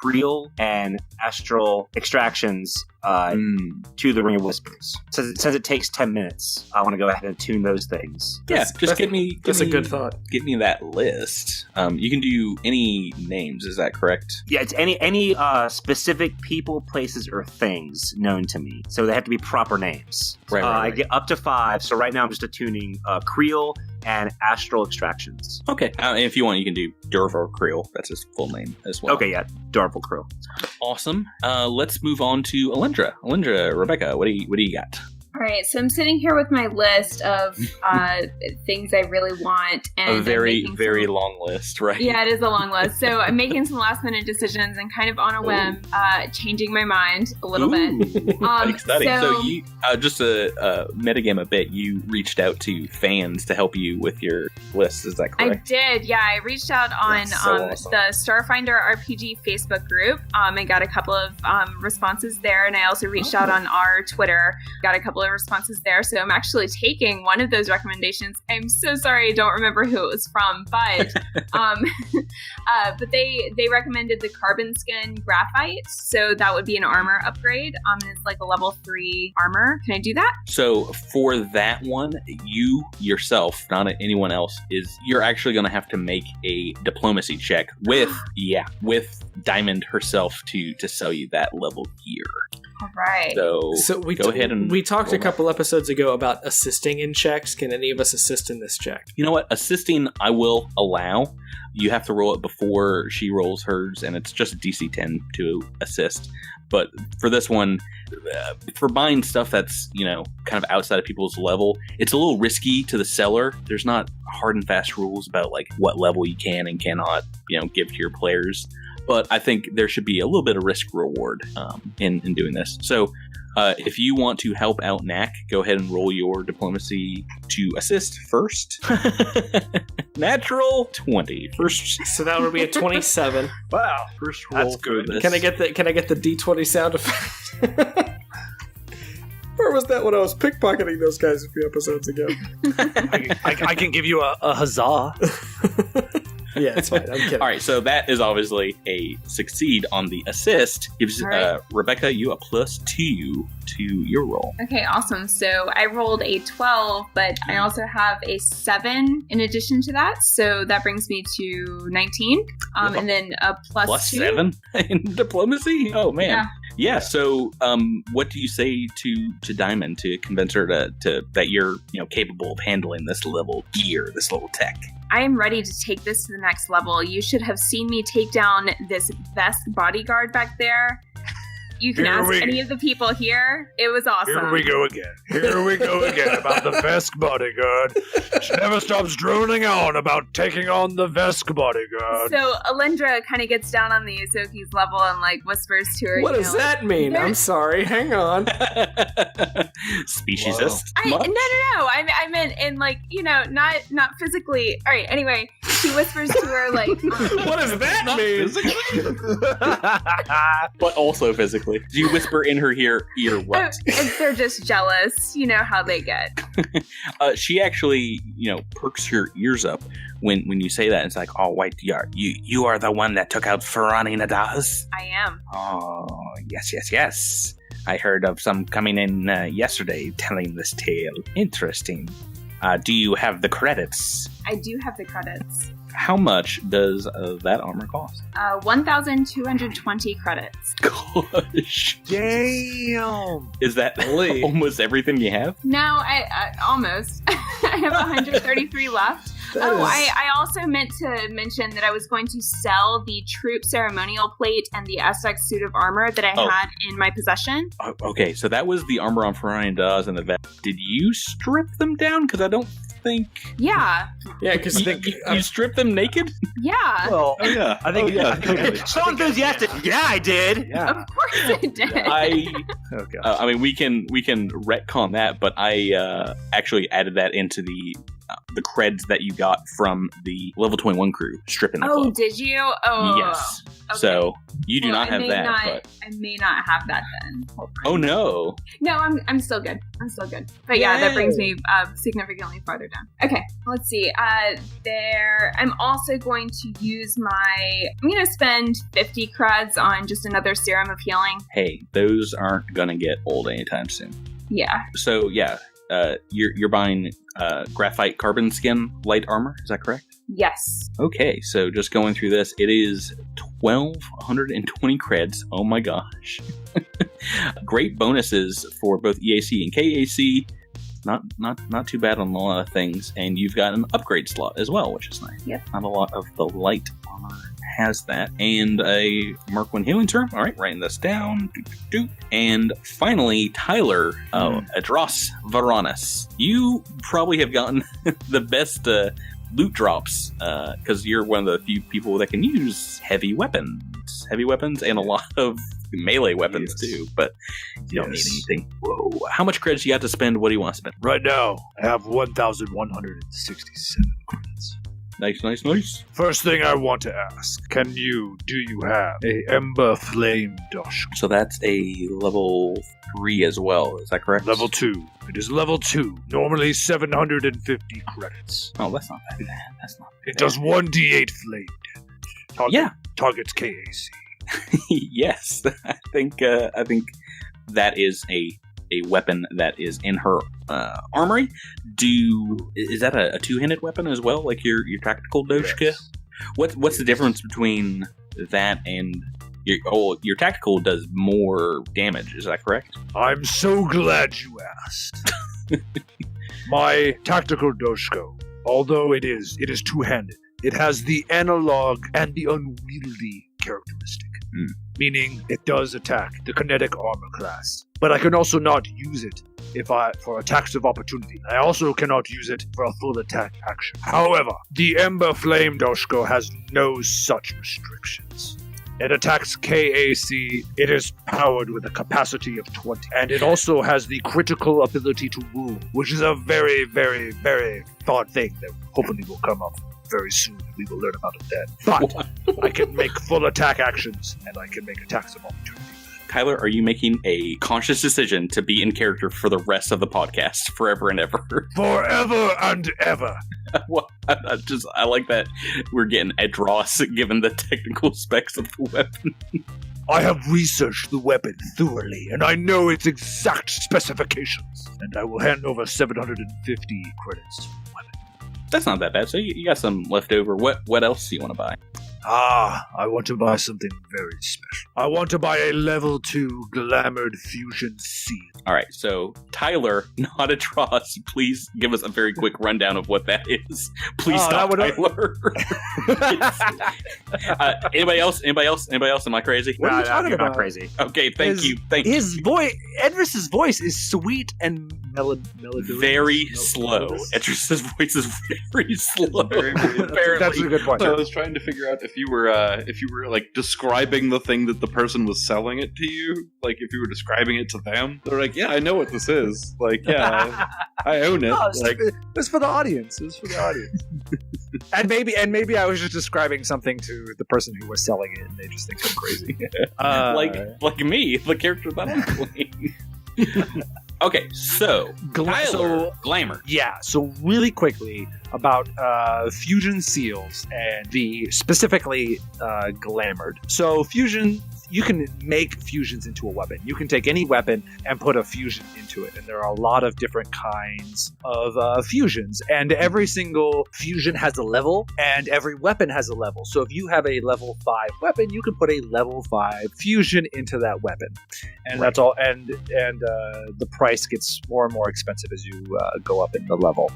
Creel and Astral Extractions to the Ring of Whispers. Since it takes 10 minutes, I want to go ahead and attune those things. That's a good thought. Give me that list. You can do any names, is that correct? Yeah, it's any specific people, places, or things known to me. So they have to be proper names. Right. I get up to 5, so right now I'm just attuning Creel and Astral Extractions. Okay, and if you want, you can do Durval Creel. That's his full name as well. Okay, yeah, Durval Creel. Awesome. Let's move on to Alindra. Alindra, Rebecca, what do you got? All right, so I'm sitting here with my list of things I really want. And a very long list, right? Yeah, it is a long list. So I'm making some last-minute decisions and kind of on a whim, changing my mind a little bit. Exciting. So you, just to metagame a bit, you reached out to fans to help you with your list, is that correct? I did, yeah. I reached out on awesome. the Starfinder RPG Facebook group. I got a couple of responses there, and I also reached out on our Twitter, got a couple of responses there, so I'm actually taking one of those recommendations. I'm so sorry I don't remember who it was from, but but they recommended the carbon skin graphite, so that would be an armor upgrade, and it's like a level 3 armor. Can I do that? So for that one, you yourself, not anyone else, you're actually going to have to make a diplomacy check with Diamond herself to sell you that level gear. All right. So we go ahead and we talked a couple episodes ago about assisting in checks. Can any of us assist in this check? You know what? Assisting, I will allow. You have to roll it before she rolls hers, and it's just a DC 10 to assist. But for this one, for buying stuff that's, kind of outside of people's level, it's a little risky to the seller. There's not hard and fast rules about like what level you can and cannot, give to your players. But I think there should be a little bit of risk reward in doing this. So if you want to help out Knack, go ahead and roll your diplomacy to assist first. Natural 20. First. So that would be a 27. Wow. First roll. That's good. Can I get the D20 sound effect? Where was that when I was pickpocketing those guys a few episodes ago? I can give you a huzzah. Yeah, it's fine. I'm kidding. All right, so that is obviously a succeed on the assist. Gives right. Rebecca you a +2 to your roll. Okay, awesome. So I rolled a 12, but I also have a 7 in addition to that. So that brings me to 19. And then a +2. +7 in diplomacy? Oh, man. Yeah, so what do you say to Diamond to convince her to that you're capable of handling this level gear, this level tech? I am ready to take this to the next level. You should have seen me take down this Vesk bodyguard back there. You can ask any of the people here. It was awesome. Here we go again about the Vesk bodyguard. She never stops droning on about taking on the Vesk bodyguard. So Alindra kind of gets down on the Isoki's level and whispers to her. What does that mean? I'm sorry. Hang on. Speciesist. No. I meant in not physically. All right. Anyway, she whispers to her what does that mean? But also physically. Do you whisper in her ear what? They're just jealous. You know how they get. She actually, perks her ears up when you say that. It's like, oh, wait, you are the one that took out Ferani Nendaz? I am. Oh, yes. I heard of some coming in yesterday telling this tale. Interesting. Do you have the credits? I do have the credits. How much does that armor cost? 1,220 credits. Gosh. Damn. Is that almost everything you have? No, I almost. I have 133 left. I also meant to mention that I was going to sell the troop ceremonial plate and the SX suit of armor that I had in my possession. Okay, so that was the armor on Ferani Nendaz and the vest. Did you strip them down? Because I don't think... Yeah. Yeah, because you stripped them naked? Yeah. Well, yeah. I think totally. So enthusiastic. Yeah, I did. Yeah. Of course I did. I mean, we can retcon that, but I actually added that into the creds that you got from the level 21 crew stripping the clothes. Oh, did you? Oh, yes. Okay. So you do not have that. But... I may not have that then. Oh no. No, I'm still good. But yeah, that brings me significantly farther down. Okay, let's see. I'm also going to use I'm going to spend 50 creds on just another serum of healing. Hey, those aren't going to get old anytime soon. Yeah. So yeah, you're buying graphite carbon skin light armor. Is that correct? Yes. Okay, so just going through this, it is 1,220 creds. Oh my gosh. Great bonuses for both EAC and KAC. Not too bad on a lot of things. And you've got an upgrade slot as well, which is nice. Yep. Not a lot of the light armor has that. And a Mark 1 healing term. All right, writing this down. And finally, Tyler, Adros Varanus. You probably have gotten the best loot drops because you're one of the few people that can use heavy weapons and a lot of melee weapons too, but you don't need anything. Whoa. How much credits you got to spend? What do you want to spend? Right now, I have 1,167 credits. Nice. First thing I want to ask, do you have a Ember Flame Dosh? So that's a level 3 as well, is that correct? Level 2. It is level 2. Normally 750 credits. Oh, that's not that bad. It does 1d8 flame damage. Targets KAC. Yes. I think that is a weapon that is in her armory. Is that a two-handed weapon as well, like your tactical Doshka? Yes. What's the difference between that and Your tactical does more damage. Is that correct? I'm so glad you asked. My tactical Doshko, although it is two-handed, it has the analog and the unwieldy characteristic. Meaning it does attack the kinetic armor class. But I can also not use it for attacks of opportunity. I also cannot use it for a full attack action. However, the Ember Flame Doshko has no such restrictions. It attacks KAC. It is powered with a capacity of 20. And it also has the critical ability to wound, which is a very, very, very fun thing that hopefully will come up very soon. We will learn about it then. But I can make full attack actions, and I can make attacks of opportunity. Tyler, are you making a conscious decision to be in character for the rest of the podcast, forever and ever? Forever and ever. Well, I like that we're getting Ed Ross given the technical specs of the weapon. I have researched the weapon thoroughly, and I know its exact specifications. And I will hand over 750 credits to the weapon. That's not that bad. So you got some left over. What else do you want to buy? I want to buy something very special. I want to buy a level 2 Glamored Fusion Seal. All right, so Tyler, not a Tross, please give us a very quick rundown of what that is. Please stop, Tyler. Anybody else? Am I crazy? What are you talking about? Not crazy. Okay, thank you. His voice, Edris's voice is sweet and melodious. Very slow. Edris's voice is very slow. That's a good point. So I was trying to figure out if you were like describing the thing that the person was selling it to you, like if you were describing it to them. They're like, yeah, I know what this is. Like, yeah, I own it. No, like, it's for the audience. and maybe I was just describing something to the person who was selling it, and they just think I'm crazy. Like me, the character that I'm playing. Okay, so Glamour. Yeah, so really quickly about fusion seals and specifically Glamored. So fusion, you can make fusions into a weapon. You can take any weapon and put a fusion into it, and there are a lot of different kinds of fusions, and every single fusion has a level, and every weapon has a level. So if you have a level 5 weapon, you can put a level 5 fusion into that weapon, and that's all. And the price gets more and more expensive as you go up in the level.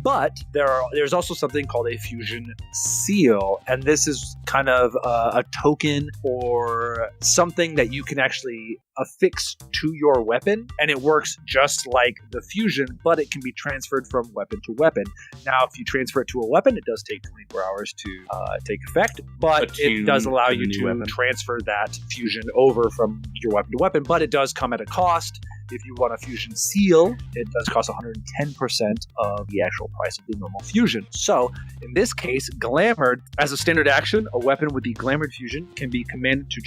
But there's also something called a fusion seal, and this is kind of a token or something that you can actually affix to your weapon, and it works just like the fusion, but it can be transferred from weapon to weapon. Now, if you transfer it to a weapon, it does take 24 hours to take effect, but it does allow you to transfer that fusion over from your weapon to weapon, but it does come at a cost. If you want a fusion seal, it does cost 110% of the actual price of the normal fusion. So, in this case, Glamored, as a standard action, a weapon with the Glamored fusion can be commanded to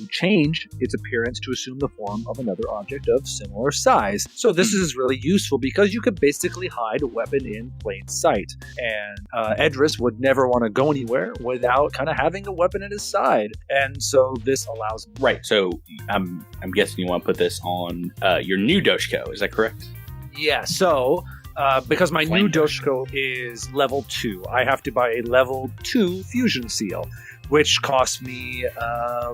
change its appearance to assume the form of another object of similar size. So this is really useful because you could basically hide a weapon in plain sight. And Edris would never want to go anywhere without kind of having a weapon at his side. And so this allows... Right, so I'm guessing you want to put this on your new Doshko, is that correct? Yeah, so... because my new Doshko is level 2, I have to buy a level 2 fusion seal, which cost me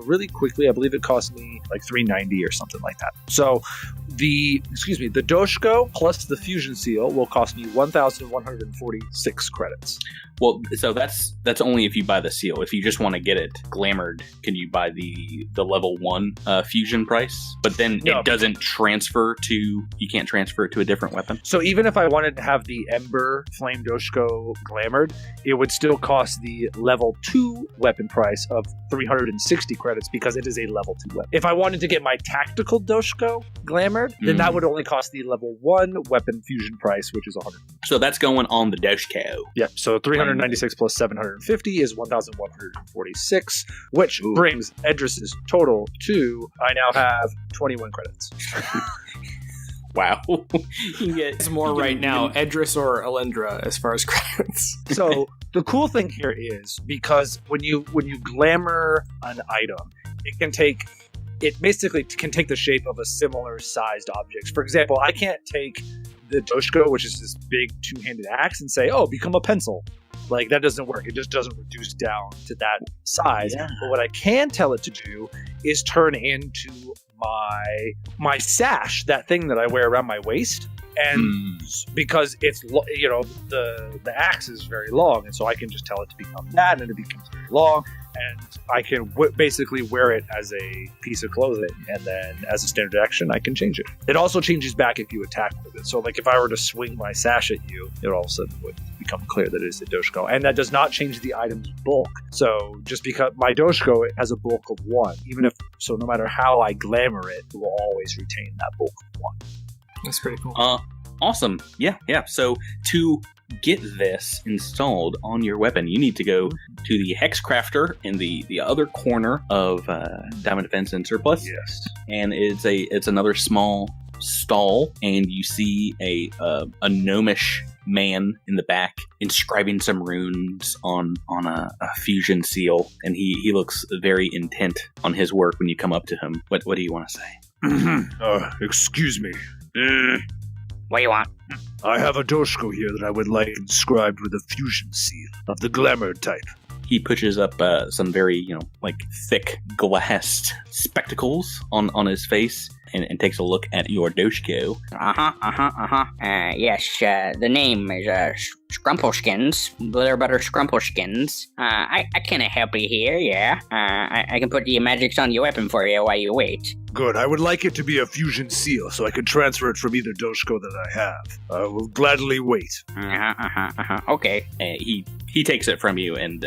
really quickly. I believe it cost me like $390 or something like that. So the Doshko plus the fusion seal will cost me 1,146 credits. Well, so that's only if you buy the seal. If you just want to get it glamored, can you buy the level 1 fusion price? But then it doesn't transfer to... You can't transfer it to a different weapon? So even if I wanted to have the Ember Flame Doshko glamored, it would still cost the level 2 weapon price of 360 credits because it is a level 2 weapon. If I wanted to get my tactical Doshko glamored, then that would only cost the level 1 weapon fusion price, which is 100. So that's going on the Doshko. Yep, so 396 plus 750 is 1,146, which brings Edris's total to, I now have 21 credits. Wow. It's more right now, Edris or Alendra as far as credits. So the cool thing here is because when you glamour an item, it basically can take the shape of a similar sized object. For example, I can't take the Doshko, which is this big two-handed axe, and say, "Oh, become a pencil." Like, that doesn't work. It just doesn't reduce down to that size. Yeah. But what I can tell it to do is turn into my sash, that thing that I wear around my waist. And because it's, the axe is very long, and so I can just tell it to become that, and it becomes very long, and I can basically wear it as a piece of clothing, and then as a standard action, I can change it. It also changes back if you attack with it. So, like, if I were to swing my sash at you, it all of a sudden would become clear that it is a Doshko, and that does not change the item's bulk. So, just because my Doshko has a bulk of 1, so no matter how I glamour it, it will always retain that bulk of 1. That's pretty cool. Awesome. Yeah. So to get this installed on your weapon, you need to go to the Hex Crafter in the other corner of Diamond Defense and Surplus. Yes. And it's another small stall, and you see a gnomish man in the back inscribing some runes on a fusion seal, and he looks very intent on his work when you come up to him. What do you want to say? Excuse me. What do you want? I have a Doshko here that I would like inscribed with a fusion seal of the glamour type. He pushes up some very, thick glassed spectacles on his face and takes a look at your Doshko. Yes, the name is Scrumpleskins, Glitter Butter Scrumpleskins. I can help you here, yeah. I can put the magics on your weapon for you while you wait. Good. I would like it to be a fusion seal, so I can transfer it from either Doshko that I have. I will gladly wait. Okay. He takes it from you, and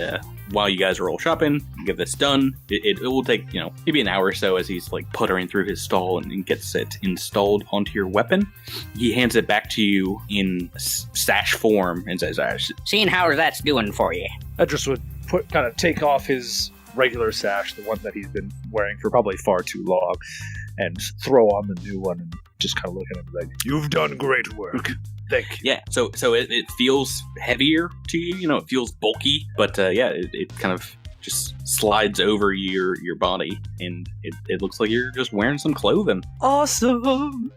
while you guys are all shopping, you get this done. It will take, maybe an hour or so as he's like puttering through his stall and gets it installed onto your weapon. He hands it back to you in sash form and says, "Seeing how that's doing for you." Edris would take off his regular sash, the one that he's been wearing for probably far too long, and throw on the new one and just kind of look at him like, "You've done great work. Thank you." Yeah, so it feels heavier to you, it feels bulky, but it kind of just slides over your body, and it looks like you're just wearing some clothing. Awesome!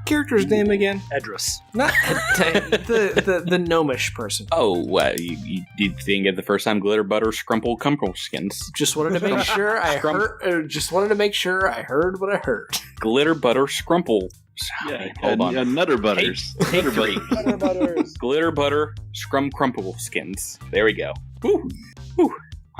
Character's name again? Edris. Not the gnomish person. Oh, you didn't get the first time Glitter Butter Scrumpleskins. Just wanted to make sure I heard what I heard. Glitter Butter Scrumple. Yeah, hold on. Nutter Butters. Take 3. Butter Butters. Glitter Butter Scrumpleskins. There we go. Woo.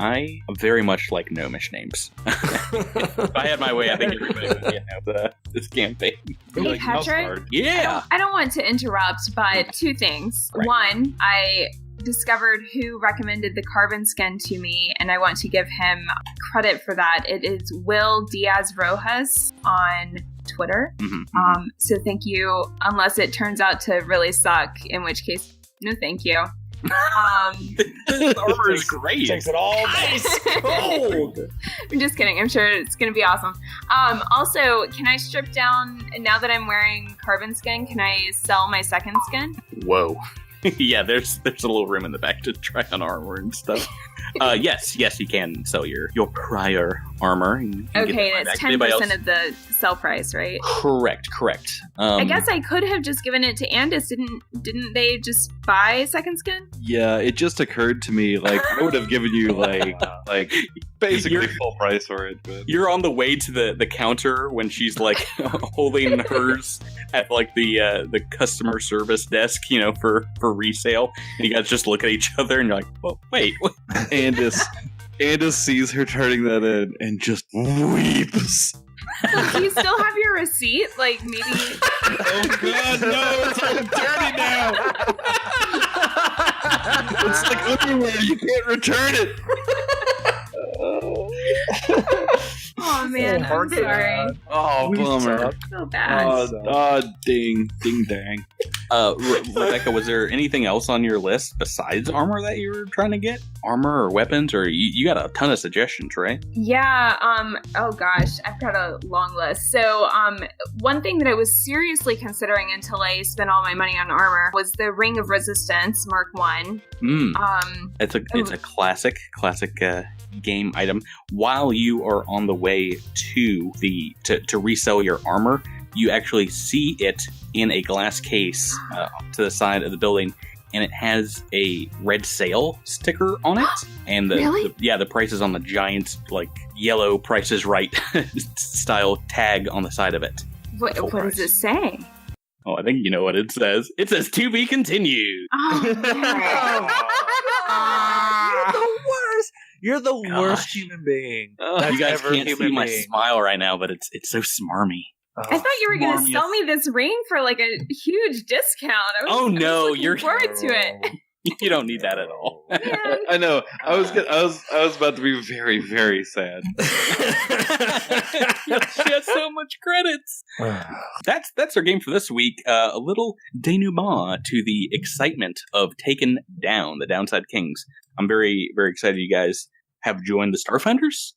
I very much like gnomish names. If I had my way, I think everybody would have this campaign. Hey, Patrick? Yeah! I don't want to interrupt, but 2 things. Right. 1, I discovered who recommended the carbon skin to me, and I want to give him credit for that. It is Will Diaz Rojas on Twitter. Mm-hmm. So thank you, unless it turns out to really suck, in which case, no thank you. This armor is great. Takes it all ice cold. I'm just kidding. I'm sure it's going to be awesome. Also, can I strip down, now that I'm wearing carbon skin, can I sell my second skin? Whoa. Yeah, there's a little room in the back to try on armor and stuff. Yes, you can sell your prior armor. And okay, it's 10% of the sell price, right? Correct. I guess I could have just given it to Andis. Didn't they just buy second skin? Yeah, it just occurred to me, like, I would have given you, like basically full price for it. But you're on the way to the counter when she's, like, holding hers at, like, the customer service desk, for resale. And you guys just look at each other and you're like, well, wait. Andis sees her turning that in and just weeps. Do you still have your receipt? Like, maybe... Oh, God, no! It's all dirty now! It's like underwear. You can't return it! Oh, man. I'm sorry. Oh, bummer. So bad. Ding dang. Rebecca, was there anything else on your list besides armor that you were trying to get? Armor or weapons? Or you got a ton of suggestions, right? Yeah, oh gosh, I've got a long list. So, one thing that I was seriously considering until I spent all my money on armor was the Ring of Resistance Mark 1. It's a classic game item. While you are on the way to resell your armor, you actually see it in a glass case to the side of the building, and it has a red sale sticker on it. And the price is on the giant, like, yellow Price is Right style tag on the side of it. What does it say? Oh, I think you know what it says. It says "To be continued." Oh, You're the worst human being. You guys can't see my smile right now, but it's so smarmy. I thought you were going to sell me this ring for like a huge discount. I'm looking forward to it. You don't need that at all. I know. I was about to be very, very sad. She has so much credits. That's our game for this week. A little denouement to the excitement of Taken Down, the Downside Kings. I'm very, very excited you guys have joined the Starfinders.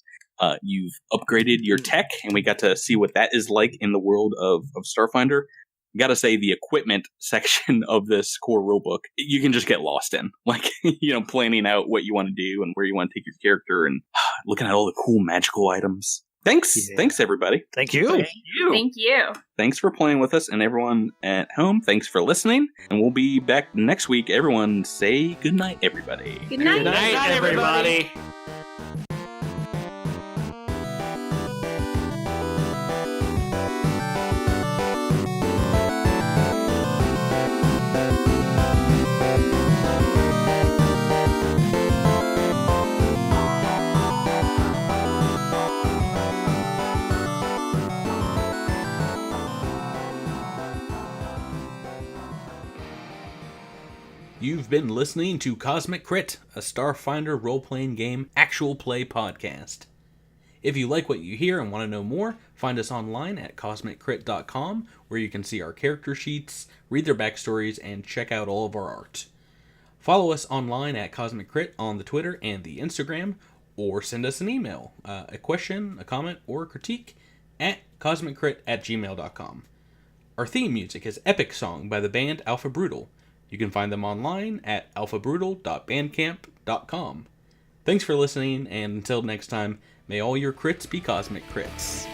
You've upgraded your tech, and we got to see what that is like in the world of Starfinder. Gotta say, the equipment section of this core rulebook, you can just get lost in. Like, planning out what you want to do and where you want to take your character and looking at all the cool magical items. Thanks. Yeah. Thanks, everybody. Thank you. Thank you. Thanks for playing with us, and everyone at home, thanks for listening. And we'll be back next week. Everyone say good night, everybody. Good night. Good night, everybody. You've been listening to Cosmo Crit, a Starfinder role-playing game actual play podcast. If you like what you hear and want to know more, find us online at cosmiccrit.com, where you can see our character sheets, read their backstories, and check out all of our art. Follow us online at Cosmo Crit on the Twitter and the Instagram, or send us an email, a question, a comment, or a critique at cosmiccrit@gmail.com. Our theme music is Epic Song by the band Alpha Brutal. You can find them online at alphabrutal.bandcamp.com. Thanks for listening, and until next time, may all your crits be cosmic crits.